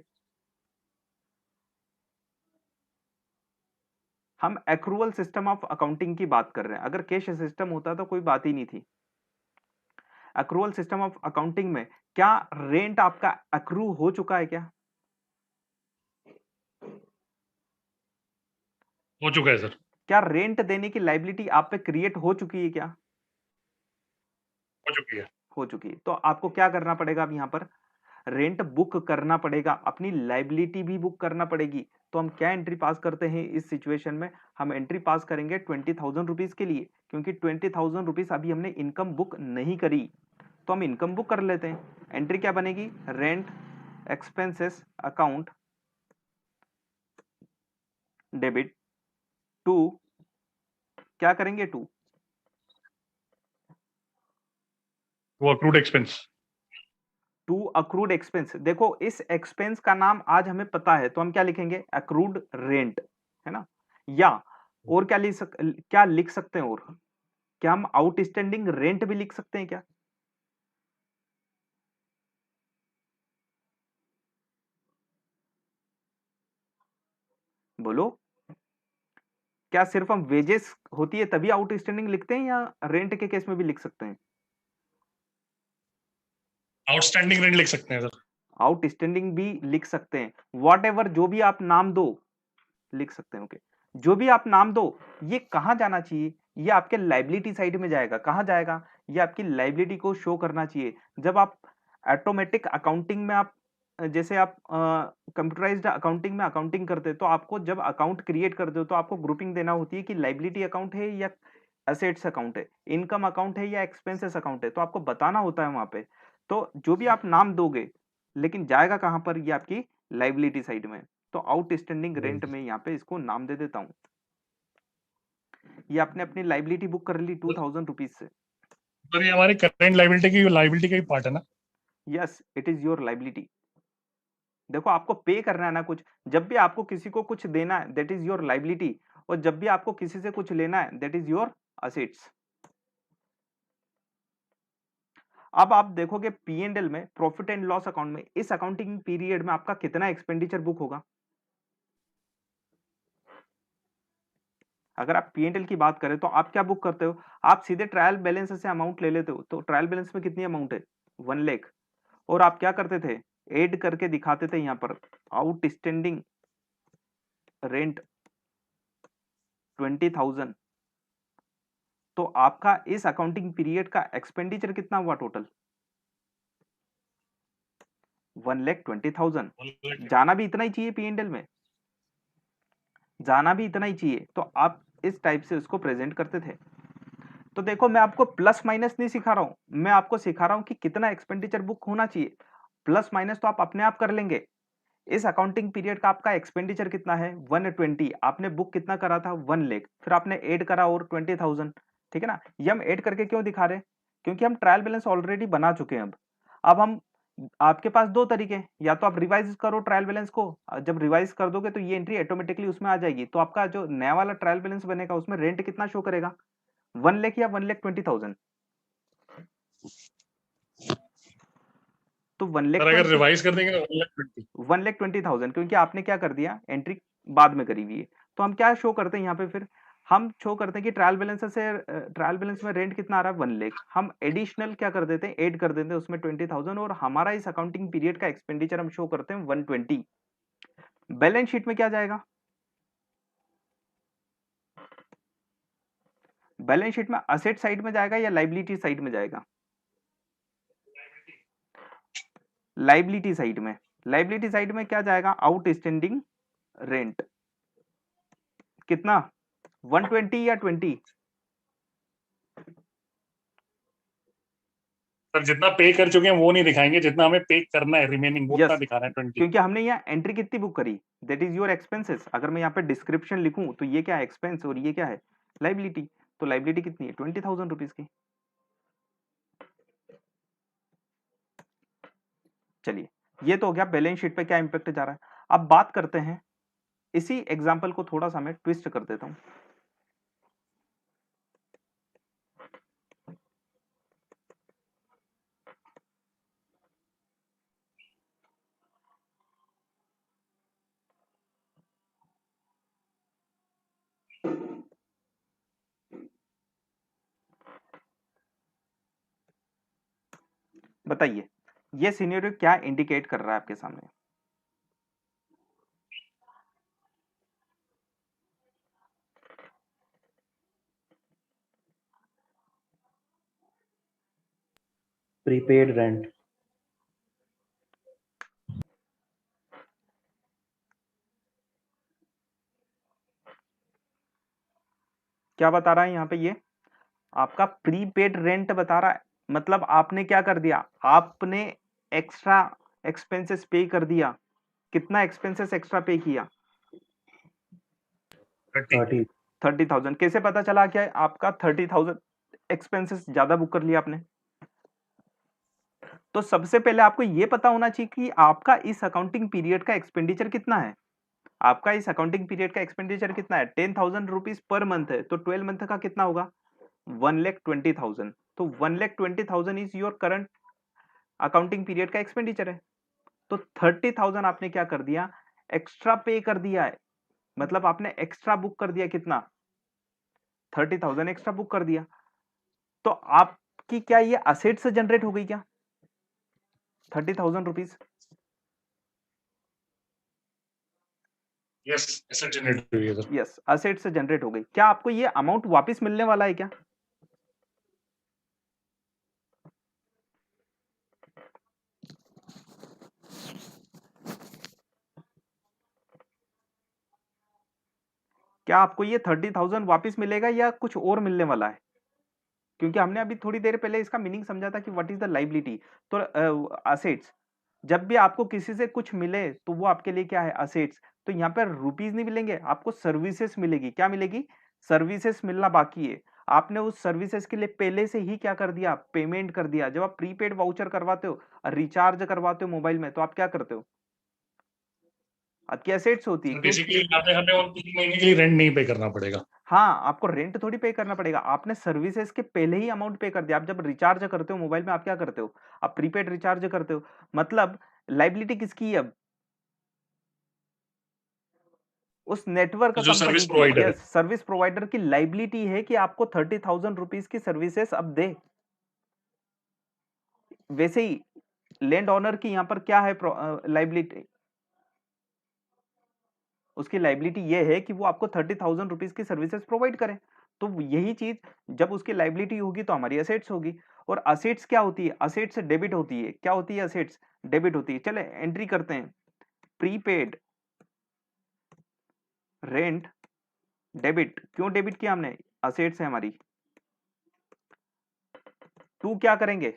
हम एक्रूअल सिस्टम ऑफ अकाउंटिंग की बात कर रहे हैं, अगर कैश सिस्टम होता तो कोई बात ही नहीं थी। एक्रूअल सिस्टम ऑफ अकाउंटिंग में क्या रेंट आपका अक्रू हो चुका है क्या, हो चुका है सर। क्या रेंट देने की लाइबिलिटी आप पे क्रिएट हो चुकी है क्या, हो चुकी है। हो चुकी है। तो आपको क्या करना पड़ेगा, अब यहाँ पर रेंट बुक करना पड़ेगा, अपनी लाइबिलिटी भी बुक करना पड़ेगी। तो हम क्या एंट्री पास करते हैं इस सिचुएशन में, हम एंट्री पास करेंगे 20,000 रुपीज के लिए, क्योंकि 20,000 रुपीज अभी हमने इनकम बुक नहीं करी, तो हम इनकम बुक कर लेते हैं। एंट्री क्या बनेगी, rent expenses account debit to, क्या करेंगे, टू वो accrued expense. To accrued expense. देखो इस एक्सपेंस का नाम आज हमें पता है तो हम क्या लिखेंगे, अक्रूड रेंट, है ना। या और क्या लिख सकते हैं, और क्या हम आउटस्टैंडिंग रेंट भी लिख सकते हैं क्या? बोलो, क्या सिर्फ हम वेजेस होती है तभी आउटस्टैंडिंग लिखते हैं, या रेंट के केस में भी लिख सकते हैं? आउटस्टैंडिंग रेंट लिख सकते हैं सर। आउटस्टैंडिंग भी लिख सकते हैं, वॉट एवर जो भी आप नाम दो लिख सकते हैं। ओके, जो भी आप नाम दो, ये कहां जाना चाहिए, ये आपके लाइबिलिटी साइड में जाएगा। कहां जाएगा, ये आपकी लाइबिलिटी को शो करना चाहिए। जब आप ऑटोमेटिक अकाउंटिंग में आप जैसे आप कंप्यूटराइज्ड अकाउंटिंग में अकाउंटिंग करते हैं, तो आपको जब अकाउंट क्रिएट करते हो तो आपको ग्रुपिंग देना होती है कि लाइबिलिटी अकाउंट है या एसेट्स अकाउंट है, इनकम अकाउंट है या एक्सपेंसेस अकाउंट है, तो आपको बताना होता है वहां पे। तो जो भी आप नाम दोगे, लेकिन जाएगा कहां पर, ये आपकी लाइबिलिटी साइड में। तो आउटस्टैंडिंग रेंट में यहाँ पे इसको नाम दे देता हूं। ये आपने अपनी लाइबिलिटी बुक कर ली 2000 रुपीज से। सर ये हमारी करंट लाइबिलिटी का ही पार्ट है ना? Yes, it is your liability. देखो आपको पे करना है ना कुछ, जब भी आपको किसी को कुछ देना है दैट इज योर लाइबिलिटी, और जब भी आपको किसी से कुछ लेना है दैट इज योर असेट्स। अब आप देखोगे पी एंड एल में, प्रॉफिट एंड लॉस अकाउंट में, इस अकाउंटिंग पीरियड में आपका कितना एक्सपेंडिचर बुक होगा। अगर आप पी एंड एल की बात करें तो आप क्या बुक करते हो, आप सीधे ट्रायल बैलेंस से अमाउंट ले लेते हो। तो ट्रायल बैलेंस में कितनी अमाउंट है, 1 लाख। और आप क्या करते थे, ऐड करके दिखाते थे यहाँ पर आउटस्टैंडिंग रेंट 20,000। तो आपका इस अकाउंटिंग पीरियड का एक्सपेंडिचर कितना हुआ टोटल, 1,20,000। जाना भी इतना ही चाहिए पी एंड एल में, जाना भी इतना ही चाहिए। तो आप इस टाइप से उसको प्रेजेंट करते थे। तो देखो मैं आपको प्लस माइनस नहीं सिखा रहा हूं, मैं आपको सिखा रहा हूं कि कितना एक्सपेंडिचर बुक होना चाहिए। प्लस माइनस तो आप अपने आप कर लेंगे। इस अकाउंटिंग पीरियड का आपका एक्सपेंडिचर कितना है, 120। आपने बुक कितना करा था, 1 लाख, फिर आपने ऐड करा और 20,000। ठीक है ना। ये हम ऐड करके क्यों दिखा रहे हैं, क्योंकि हम ट्रायल बैलेंस ऑलरेडी बना चुके हैं। अब हम, आपके पास दो तरीके हैं, या तो आप रिवाइज करो ट्रायल बैलेंस को, जब रिवाइज कर दोगे तो ये एंट्री ऑटोमेटिकली उसमें आ जाएगी। तो आपका जो नया वाला ट्रायल बैलेंस बनेगा उसमें रेंट कितना शो करेगा, 1 लाख या 1,20,000। तो 1 लाख सर अगर रिवाइज कर देंगे तो 1,20,000। 1,20,000, क्योंकि आपने क्या कर दिया, एंट्री बाद में करी हुई है। तो हम क्या शो करते हैं यहाँ पे, फिर हम शो करते हैं कि ट्रायल बैलेंस से ट्रायल बैलेंस में रेंट कितना आ रहा है, 1 लाख। हम एडिशनल क्या कर देते हैं, ऐड कर देते हैं उसमें 20,000, और हमारा इस अकाउंटिंग पीरियड का एक्सपेंडिचर हम शो करते हैं 120। बैलेंस शीट में क्या जाएगा, बैलेंस शीट में असेट साइड में जाएगा या लाइबिलिटी साइड में जाएगा, लाइबिलिटी साइड में। लाइबिलिटी साइड में क्या जाएगा, आउटस्टैंडिंग रेंट कितना, 120 या 20। सर जितना पे कर चुके हैं वो नहीं दिखाएंगे, जितना हमें पे करना है रिमेनिंग वो यस, उतना दिखा रहे हैं 20। क्योंकि हमने यहाँ एंट्री कितनी बुक करी, दैट इज योर एक्सपेंसेस। अगर मैं यहाँ पे डिस्क्रिप्शन लिखूं तो ये क्या है, एक्सपेंस, और ये क्या है, लाइबिलिटी। तो लाइबिलिटी कितनी है, 20,000 रुपीज की। चलिए, ये तो हो गया बैलेंस शीट पे क्या इंपैक्ट जा रहा है। अब बात करते हैं, इसी एग्जाम्पल को थोड़ा सा मैं ट्विस्ट कर देता हूं। बताइए ये सिनेरियो क्या इंडिकेट कर रहा है आपके सामने। Prepaid rent. क्या बता रहा है यहाँ पे, ये आपका प्रीपेड रेंट बता रहा है। मतलब आपने क्या कर दिया, आपने एक्स्ट्रा एक्सपेंसेस पे कर दिया। कितना एक्सपेंसेस एक्स्ट्रा पे किया, 30। 30,000। कैसे पता चला क्या आपका 30,000 एक्सपेंसेस ज्यादा बुक कर लिया आपने, तो सबसे पहले आपको ये पता होना चाहिए कि आपका इस अकाउंटिंग पीरियड का एक्सपेंडिचर कितना है। आपका इस अकाउंटिंग पीरियड का एक्सपेंडिचर कितना है, 10,000 रुपीज पर मंथ है, तो 12 मंथ का कितना होगा, 1,20,000। तो 1,20,000 is your current accounting period का एक्सपेंडिचर है। तो 30,000 आपने क्या कर दिया, एक्स्ट्रा पे कर दिया है, मतलब आपने एक्स्ट्रा बुक कर दिया, कितना, 30,000 एक्स्ट्रा बुक कर दिया। तो आपकी क्या ये असेट से जनरेट हो गई क्या, 30,000 रुपीज? यस, एसेट जनरेट हुई है सर। यस, असेट से जनरेट हो गई। क्या आपको ये अमाउंट वापस मिलने वाला है क्या? क्या आपको ये 30,000 वापस मिलेगा या कुछ और मिलने वाला है? क्योंकि हमने अभी थोड़ी देर पहले इसका मीनिंग समझा था कि व्हाट इज द लाइबिलिटी। तो असेट्स, जब भी आपको किसी से कुछ मिले तो वो आपके लिए क्या है, असेट्स। तो यहाँ पर रुपीज नहीं मिलेंगे, आपको सर्विसेज मिलेगी। क्या मिलेगी, सर्विसेज मिलना बाकी है। आपने उस सर्विसेज के लिए पहले से ही क्या कर दिया, पेमेंट कर दिया। जब आप प्रीपेड वाउचर करवाते हो, रिचार्ज करवाते हो मोबाइल में, तो आप क्या करते हो, आपकी एसेट्स होती है। सर क्यों, बेसिकली यहाँ पे हमें उन 3 महीने के लिए रेंट नहीं पे करना पड़ेगा। हाँ, आपको रेंट थोड़ी पे करना पड़ेगा, आपने सर्विसेज के पहले ही अमाउंट पे कर दिया। आप जब रिचार्ज करते हो मोबाइल में, आप क्या करते हो, आप प्रीपेड रिचार्ज करते हो। मतलब लाइबिलिटी किसकी है अब, उस नेटवर्क तो जो सर्विस कंपनी की। प्रोवाइडर है। यस, सर्विस प्रोवाइडर की लाइबिलिटी है कि आपको 30,000 रुपीज की सर्विसेज अब दे। वैसे ही लैंड ओनर की यहाँ पर क्या है लाइबिलिटी, उसकी लाइबिलिटी ये है कि वो आपको 30,000 रुपीज की सर्विसेज प्रोवाइड करे। तो यही चीज जब उसकी लाइबिलिटी होगी तो हमारी असेट्स होगी। और असेट्स क्या होती है, असेट्स डेबिट होती है। क्या होती है, असेट्स डेबिट होती है। चले एंट्री करते हैं, प्रीपेड रेंट डेबिट। क्यों डेबिट किया हमने, असेट्स है हमारी। टू क्या करेंगे,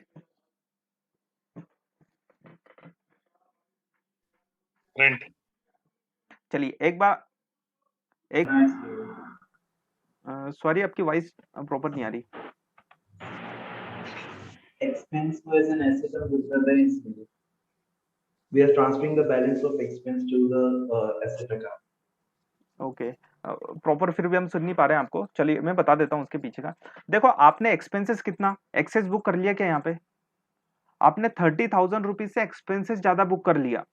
रेंट। चलिए एक बार, एक, सॉरी आपकी वॉइस प्रॉपर नहीं आ रही। Expense was an asset of Gujarat Institute. We are transferring the balance of expense to the asset account. Okay, proper फिर भी हम सुन नहीं पा रहे हैं आपको। चलिए मैं बता देता हूँ उसके पीछे का। देखो आपने एक्सपेंसेस कितना एक्सेस बुक कर लिया क्या, यहाँ पे आपने 30,000 रुपीज से एक्सपेंसेस ज्यादा बुक कर लिया।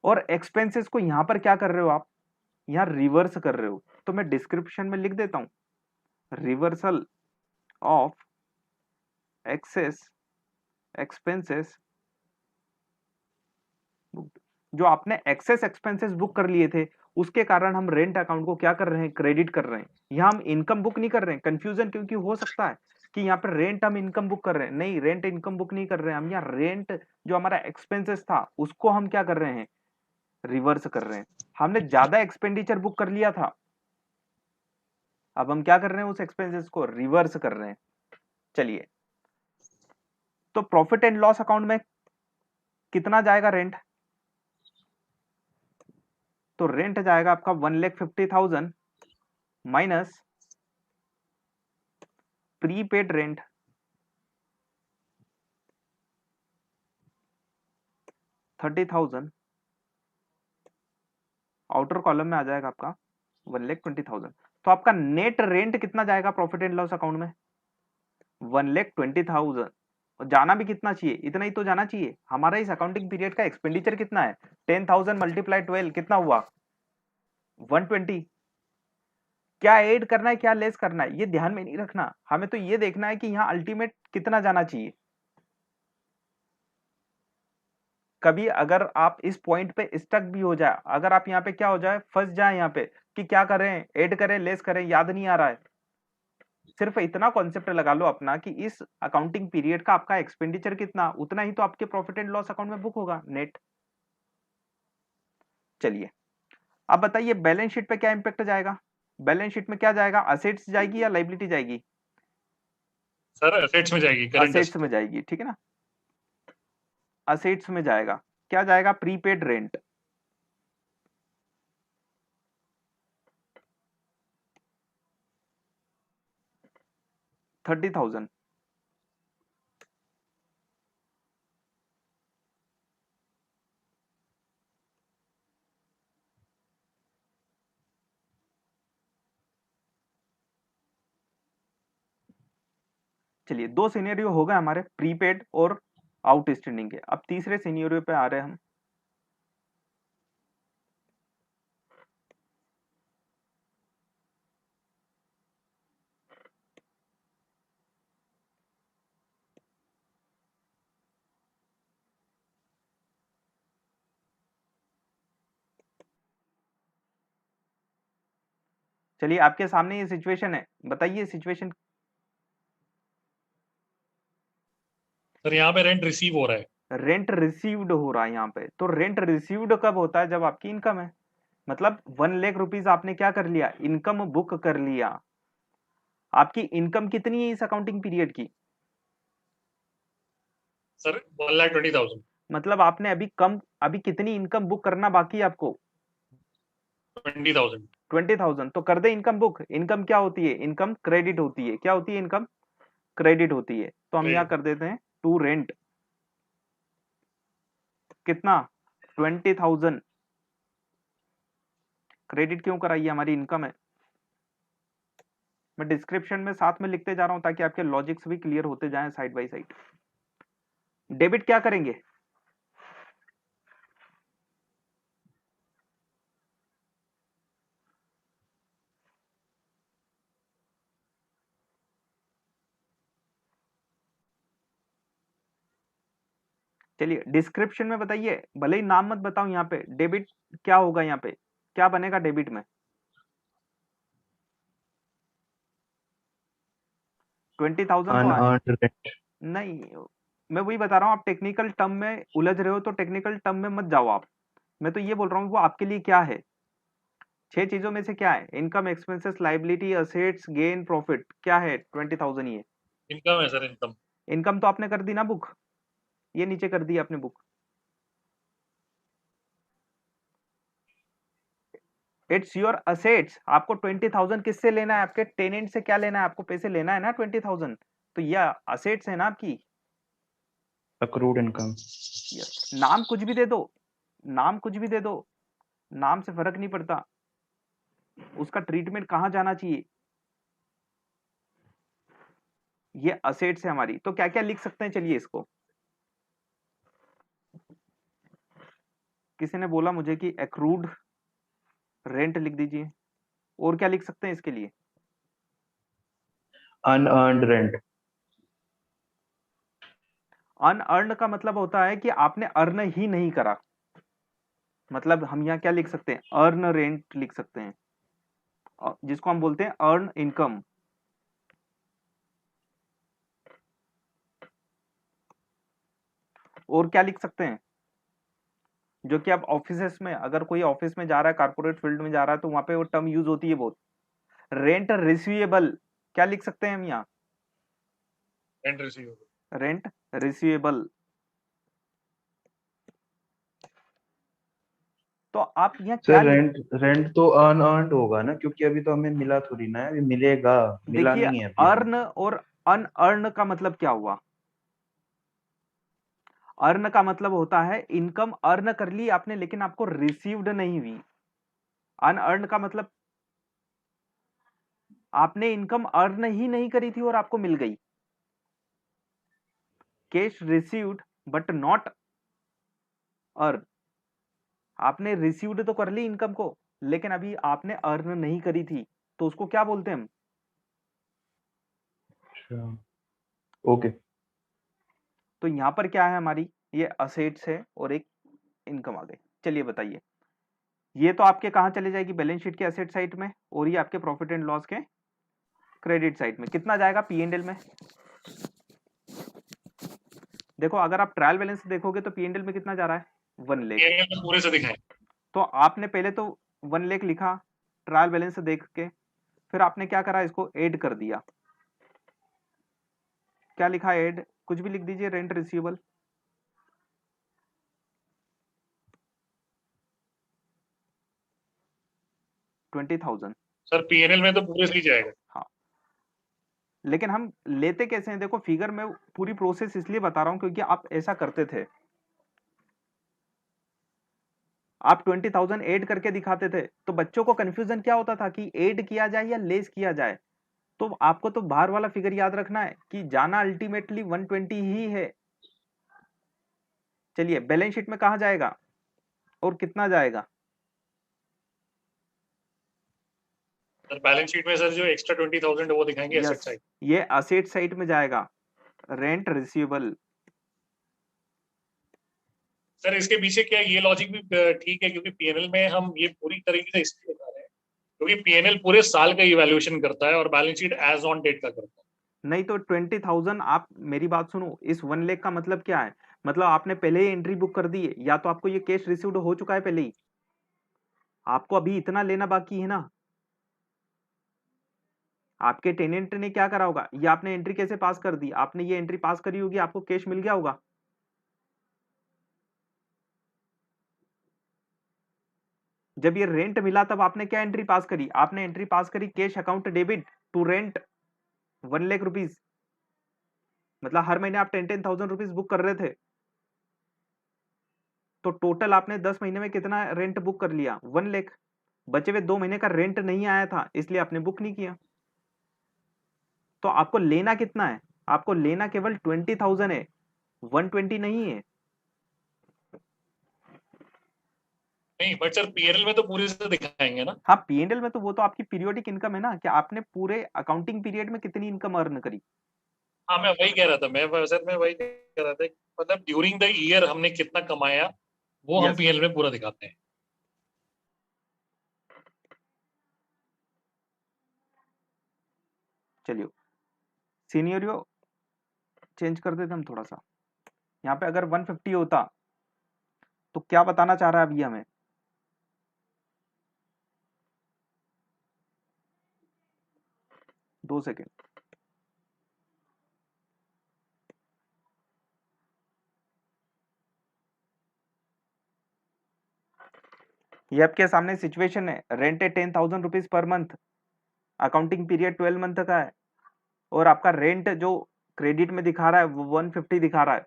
और एक्सपेंसेस को यहाँ पर क्या कर रहे हो आप, यहाँ रिवर्स कर रहे हो। तो मैं डिस्क्रिप्शन में लिख देता हूँ, रिवर्सल ऑफ एक्सेस एक्सपेंसेस। जो आपने एक्सेस एक्सपेंसेस बुक कर लिए थे, उसके कारण हम रेंट अकाउंट को क्या कर रहे हैं, क्रेडिट कर रहे हैं। यहाँ हम इनकम बुक नहीं कर रहे हैं। कंफ्यूजन क्योंकि हो सकता है कि यहाँ पर रेंट हम इनकम बुक कर रहे हैं, नहीं, रेंट इनकम बुक नहीं कर रहे हैं हम। यहाँ रेंट जो हमारा एक्सपेंसेस था उसको हम क्या कर रहे हैं, रिवर्स कर रहे हैं। हमने ज्यादा एक्सपेंडिचर बुक कर लिया था, अब हम क्या कर रहे हैं, उस एक्सपेंसेस को रिवर्स कर रहे हैं। चलिए, तो प्रॉफिट एंड लॉस अकाउंट में कितना जाएगा रेंट, तो रेंट जाएगा आपका 1,50,000 minus prepaid rent 30,000। Outer column में आ जाएगा आपका 1,20,000। तो आपका नेट रेंट कितना जाएगा प्रॉफिट एंड लॉस अकाउंट में, 1,20,000। और जाना भी कितना चाहिए, इतना ही तो जाना चाहिए। हमारा इस अकाउंटिंग पीरियड का एक्सपेंडिचर कितना है, 10,000 मल्टीप्लाई 12 कितना हुआ, 120। क्या ऐड करना है क्या लेस करना है ये ध्यान में नहीं रखना, हमें तो ये देखना है कि यहाँ अल्टीमेट कितना जाना चाहिए। कभी अगर आप इस पॉइंट पे स्टक भी हो जाए, अगर आप यहाँ पे क्या हो जाए, फंस जाए यहाँ पे कि क्या करें, ऐड करें लेस करें, याद नहीं आ रहा है, सिर्फ इतना कॉन्सेप्ट लगा लो अपना कि इस अकाउंटिंग पीरियड का आपका एक्सपेंडिचर कितना, उतना ही तो आपके प्रॉफिट एंड लॉस अकाउंट में बुक होगा नेट। चलिए अब बताइए बैलेंस शीट पे क्या इंपैक्ट जाएगा, बैलेंस शीट में क्या जाएगा, असेट्स जाएगी या लाइबिलिटी जाएगी, सर एसेट्स में जाएगी, करंट असेट्स में जाएगी, ठीक है ना, असेट्स में जाएगा। क्या जाएगा, प्रीपेड रेंट, $30,000। चलिए 2 सिनेरियो हो गए हमारे, प्रीपेड और आउटस्टैंडिंग के। अब तीसरे सिनेरियो पे आ रहे हैं हम। चलिए आपके सामने ये सिचुएशन है, बताइए सिचुएशन। सर यहाँ पे रेंट रिसीव हो रहा है। रेंट रिसीव्ड हो रहा है यहाँ पे। तो रेंट रिसीव्ड कब होता है? जब आपकी इनकम है। मतलब 1 लाख रुपीज आपने क्या कर लिया? इनकम बुक कर लिया। आपकी इनकम कितनी है इस अकाउंटिंग पीरियड की? सर 1,20,000। मतलब आपने अभी कितनी इनकम बुक करना बाकी है आपको? 20,000। 20,000। तो कर दे इनकम बुक। इनकम क्या होती है? इनकम क्रेडिट होती है। क्या होती है? इनकम क्रेडिट होती है। तो हम यहाँ कर देते हैं टू रेंट। कितना? 20,000 क्रेडिट क्यों कराइए? हमारी इनकम है। मैं डिस्क्रिप्शन में साथ में लिखते जा रहा हूं ताकि आपके लॉजिक्स भी क्लियर होते जाएं साइड बाय साइड। डेबिट क्या करेंगे? चलिए डिस्क्रिप्शन में बताइए, भले ही नाम मत बताऊं। यहाँ पे डेबिट क्या होगा? यहाँ पे क्या बनेगा डेबिट में? 20,000 तो अनअर्न्ड रेंट। नहीं, मैं वही बता रहा हूँ। आप टेक्निकल टर्म में उलझ रहे हो तो टेक्निकल टर्म में मत जाओ आप। मैं तो ये बोल रहा हूँ वो आपके लिए क्या है। 6 चीजों में से क्या है? Income, expenses, liability, assets, gain, profit. क्या है? 20,000 ही है। इनकम है सर, इनकम। इनकम तो आपने कर दी ना बुक, ये नीचे कर दी आपने बुक। It's your assets. आपको 20,000 किससे लेना है? आपके टेनेंट से क्या लेना है? आपको पैसे लेना है ना 20,000। तो ये असेट्स है ना आपकी। Accrued income. नाम कुछ भी दे दो, नाम कुछ भी दे दो, नाम से फर्क नहीं पड़ता। उसका ट्रीटमेंट कहां जाना चाहिए? ये असेट्स है हमारी। तो क्या क्या लिख सकते हैं? चलिए इसको, किसी ने बोला मुझे कि एक्रूड रेंट लिख दीजिए। और क्या लिख सकते हैं इसके लिए? Unearned rent. अनअर्न्ड का मतलब होता है कि आपने अर्न ही नहीं करा। मतलब हम यहाँ क्या लिख सकते हैं? अर्न रेंट लिख सकते हैं, जिसको हम बोलते हैं अर्न इनकम। और क्या लिख सकते हैं? जो कि आप ऑफिसेस में, अगर कोई ऑफिस में जा रहा है, कारपोरेट फील्ड में जा रहा है, तो वहां पे वो टर्म यूज होती है बहुत। रेंट रिसीवेबल क्या लिख सकते हैं हम यहाँ? Rent receive. Rent receivable. तो आप यहाँ क्या सर रेंट रेंट तो अनअर्न्ड होगा ना, क्योंकि अभी तो हमें मिला थोड़ी ना है, अभी मिलेगा। मिला देखिए, नहीं है अभी हमें। अर्न और अनअर्न का मतलब क्या हुआ? अर्न का मतलब होता है इनकम अर्न कर ली आपने, लेकिन आपको रिसीव्ड नहीं हुई। अनअर्न का मतलब आपने इनकम अर्न ही नहीं करी थी और आपको मिल गई। Cash received but not earn. आपने रिसीव्ड तो कर ली इनकम को, लेकिन अभी आपने अर्न नहीं करी थी। तो उसको क्या बोलते हैं हम? अच्छा, ओके। तो यहां पर क्या है हमारी? ये असेट्स है और एक इनकम आ गई। चलिए बताइए, ये तो आपके कहां चले जाएगी? बैलेंस शीट के एसेट साइड में, और ये आपके प्रॉफिट एंड लॉस के क्रेडिट साइड में। कितना जाएगा पी एंड एल में? देखो अगर आप ट्रायल बैलेंस देखोगे तो पी एंड एल में कितना जा रहा है? 1 लाख। तो पूरे से दिखाएं। तो आपने पहले तो 1 लाख लिखा ट्रायल बैलेंस देख के, फिर आपने क्या करा? इसको ऐड कर दिया। क्या लिखा? ऐड कुछ भी लिख दीजिए। Rent receivable 20,000। सर पीएनएल में तो पूरे से ही जाएगा। हाँ, लेकिन हम लेते कैसे हैं? देखो फिगर में पूरी प्रोसेस इसलिए बता रहा हूं क्योंकि आप ऐसा करते थे। आप 20,000 ऐड करके दिखाते थे, तो बच्चों को कंफ्यूजन क्या होता था कि ऐड किया जाए या लेस किया जाए। तो आपको तो बाहर वाला फिगर याद रखना है कि जाना अल्टीमेटली 120 ही है। चलिए बैलेंस शीट में कहा जाएगा और कितना जाएगा? सर बैलेंस शीट में सर जो एक्स्ट्रा 20,000 वो दिखाएंगे एसेट यस, साइड। ये असेट साइड में जाएगा, रेंट रिसीवेबल। सर इसके पीछे क्या ये लॉजिक भी ठीक है, क्योंकि पीएनएल में हम ये पूरी तरीके से इसलिए बता रहे हैं क्योंकि पीएनएल पूरे साल का इवैल्यूएशन करता है और balance sheet as on date का करता है। नहीं तो 20,000, आप मेरी बात सुनो, इस 1 लाख का मतलब क्या है? मतलब आपने पहले ही एंट्री बुक कर दी है, या तो आपको ये कैश रिसीव्ड हो चुका है पहले ही, आपको अभी इतना लेना बाकी है ना। आपके टेनेंट ने क्या करा होगा, ये आपने एंट्री कैसे पास कर दी? आपने ये एंट्री पास करी होगी, आपको कैश मिल गया होगा। जब ये रेंट मिला तब आपने क्या एंट्री पास करी? आपने एंट्री पास करी cash account debit to rent 1 lakh rupees. मतलब हर महीने आप 10,000 रुपीज बुक कर रहे थे, तो टोटल आपने 10 महीने में कितना रेंट बुक कर लिया? 1 लाख। बचे हुए 2 महीने का रेंट नहीं आया था, इसलिए आपने बुक नहीं किया। तो आपको लेना कितना है? आपको लेना केवल 20,000 है, 120 नहीं है। नहीं बट सर पीएनएल में तो पूरे से दिखाएंगे ना। हाँ, पीएनएल में तो वो तो आपकी पीरियोडिक इनकम है ना, कि आपने पूरे अकाउंटिंग पीरियड में कितनी इनकम अर्न करी। हाँ मैं वही कह रहा था, मैं वही कह रहा था कि मतलब ड्यूरिंग द ईयर हमने कितना कमाया वो हम यस, पीएनएल में पूरा दिखाते हैं। चलिए सीनियरियो चेंज कर देते हम थोड़ा सा। यहाँ पे अगर 150 होता तो क्या बताना चाह रहा है अभी हमें? दो सेकेंड। ये आपके सामने सिचुएशन है, रेंट है 10,000 rupees per month, accounting period 12 month का है, और आपका रेंट जो क्रेडिट में दिखा रहा है वो 150 दिखा रहा है।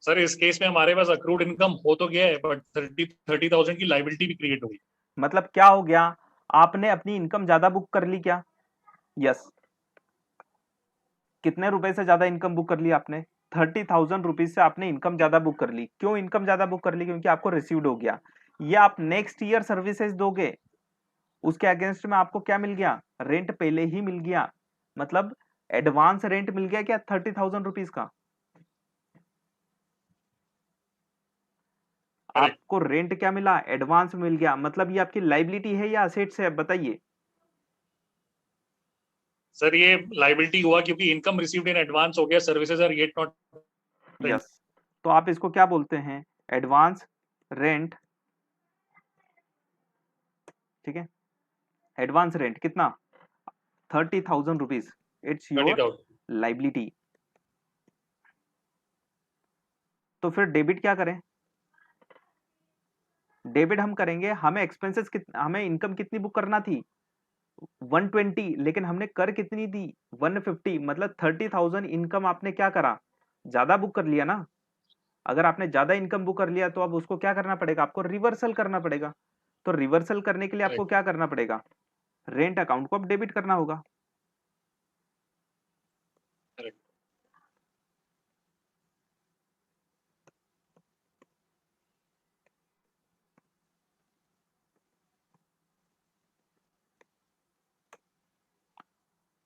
सर इस केस में हमारे पास अक्रूड इनकम हो तो गया है बट 30,000 की लाइबिलिटी भी क्रिएट हो गई। मतलब क्या हो गया? आपने अपनी इनकम ज्यादा बुक कर ली क्या? यस। कितने रुपए से ज्यादा इनकम बुक कर ली आपने? 30,000 रुपीज से आपने इनकम ज्यादा बुक कर ली। क्यों इनकम ज्यादा बुक कर ली? क्योंकि आपको रिसीव्ड हो गया। ये आप नेक्स्ट ईयर सर्विसेज दोगे, उसके अगेंस्ट में आपको क्या मिल गया? रेंट पहले ही मिल गया। मतलब एडवांस रेंट मिल गया क्या 30,000 रुपीज का? Correct. आपको रेंट क्या मिला? एडवांस मिल गया। मतलब ये आपकी लाइबिलिटी है या असेट्स है, बताइए। सर ये लाइबिलिटी हुआ क्योंकि इनकम रिसीव्ड इन एडवांस हो गया, services are yet not. Yes, तो आप इसको क्या बोलते हैं? Advance rent. ठीक है, एडवांस रेंट कितना? 30,000 रुपीज। It's your liability. तो फिर डेबिट क्या करें? डेबिट हम करेंगे, हमें एक्सपेंसेस हमें इनकम कितनी बुक करना थी? 120, लेकिन हमने कर कितनी दी? 150। मतलब 30,000 इनकम आपने क्या करा? ज्यादा बुक कर लिया ना। अगर आपने ज्यादा इनकम बुक कर लिया तो अब उसको क्या करना पड़ेगा? आपको रिवर्सल करना पड़ेगा। तो रिवर्सल करने के लिए आपको क्या करना पड़ेगा? रेंट अकाउंट को अब डेबिट करना होगा।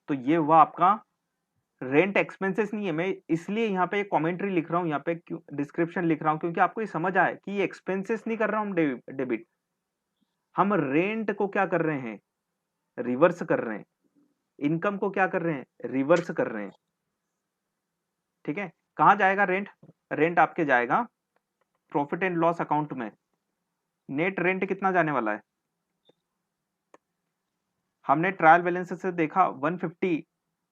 तो ये हुआ आपका रेंट एक्सपेंसेस। नहीं है, मैं इसलिए यहाँ पे कमेंट्री लिख रहा हूँ, यहाँ पे डिस्क्रिप्शन लिख रहा हूँ, क्योंकि आपको ये समझ आए कि ये एक्सपेंसेस नहीं कर रहा हूँ हम डेबिट, हम रेंट को क्या कर रहे हैं? रिवर्स कर रहे हैं। इनकम को क्या कर रहे हैं? रिवर्स कर रहे हैं। ठीक है, कहाँ जाएगा रेंट? रेंट आपके जाएगा प्रॉफिट एंड लॉस अकाउंट में। नेट रेंट कितना जाने वाला है? हमने ट्रायल बैलेंस से देखा 150,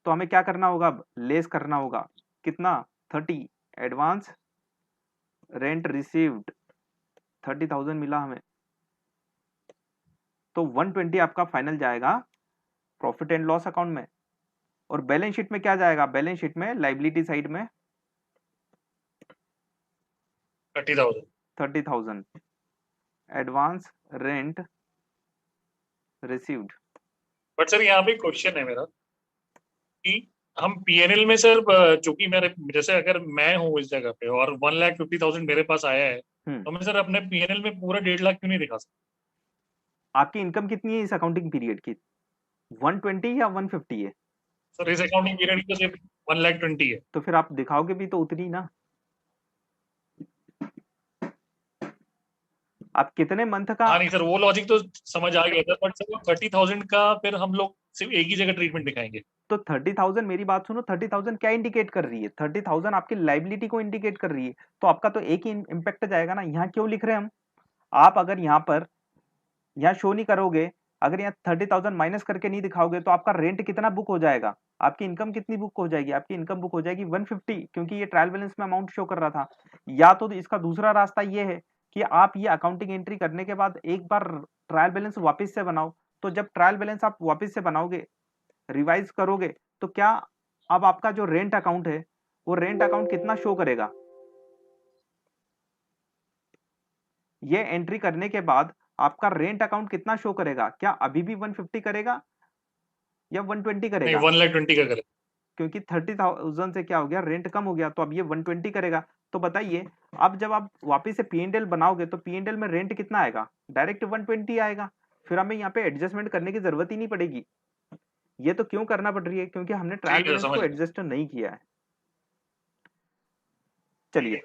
तो हमें क्या करना होगा? अब लेस करना होगा। कितना? 30। एडवांस रेंट रिसीव्ड 30,000 मिला हमें, तो 120 आपका फाइनल जाएगा प्रॉफिट एंड लॉस अकाउंट में। और बैलेंस शीट में क्या जाएगा? बैलेंस शीट में लाइबिलिटी साइड में 30,000। 30,000 advance rent received. But sir यहाँ पे क्वेश्चन है मेरा कि हम पीएनएल में सर चूंकि मेरे जैसे अगर मैं हूँ इस जगह पे और 1,50,000 मेरे पास आया है तो मैं सर अपने पीएनएल में पूरा 1.5 लाख क्यों नहीं दिखा सकता? आपकी इनकम कितनी है इस अकाउंटिंग पीरियड की? 120 या 150 है? सर इस अकाउंटिंग पीरियड की तो सिर्फ 1,20,000 है। तो फिर आप दिखाओगे भी तो उतनी ना। आप कितने मंथ का? हाँ नहीं सर वो लॉजिक तो समझ आ गया था, बट सर 30,000 का फिर हम लोग सिर्फ एक ही जगह ट्रीटमेंट दिखाएंगे। तो 30,000 मेरी बात सुनो, 30,000 क्या इंडिकेट कर रही है? 30,000 आपकी लाइबिलिटी को इंडिकेट कर रही है, तो आपका तो एक ही इम्पैक्ट जाएगा ना। यहाँ क्यों लिख रहे हैं हम? आप अगर यहाँ पर यहाँ शो नहीं करोगे, अगर यहाँ 30,000 माइनस करके नहीं दिखाओगे तो आपका रेंट कितना बुक हो जाएगा? आपकी इनकम कितनी बुक हो जाएगी? आपकी इनकम बुक हो जाएगी 150, क्योंकि ये ट्रायल बैलेंस में अमाउंट शो कर रहा था। या तो इसका दूसरा रास्ता ये है कि आप ये अकाउंटिंग एंट्री करने के बाद एक बार ट्रायल बैलेंस वापस से बनाओ। तो जब ट्रायल बैलेंस आप वापस से बनाओगे, रिवाइज करोगे, तो क्या अब आपका जो रेंट अकाउंट है वो रेंट अकाउंट कितना शो करेगा? ये एंट्री करने के बाद आपका रेंट अकाउंट कितना शो करेगा? क्या अभी भी 150 करेगा या 120 नहीं करेगा? 1,20,000 का करें, क्योंकि 30,000 से क्या हो गया, रेंट कम हो गया, तो अब ये 120 करेगा। तो बताइए, अब जब आप वापस से पीएनएल बनाओगे तो पीएनएल में रेंट कितना आएगा? डायरेक्ट 120 आएगा। फिर हमें यहाँ पे एडजस्टमेंट करने की जरूरत ही नहीं पड़ेगी। ये तो क्यों करना पड़ रही है? क्योंकि हमने ट्रायल ठीक है बैलेंस समझ को गया। एडजस्ट नहीं किया है। चलिए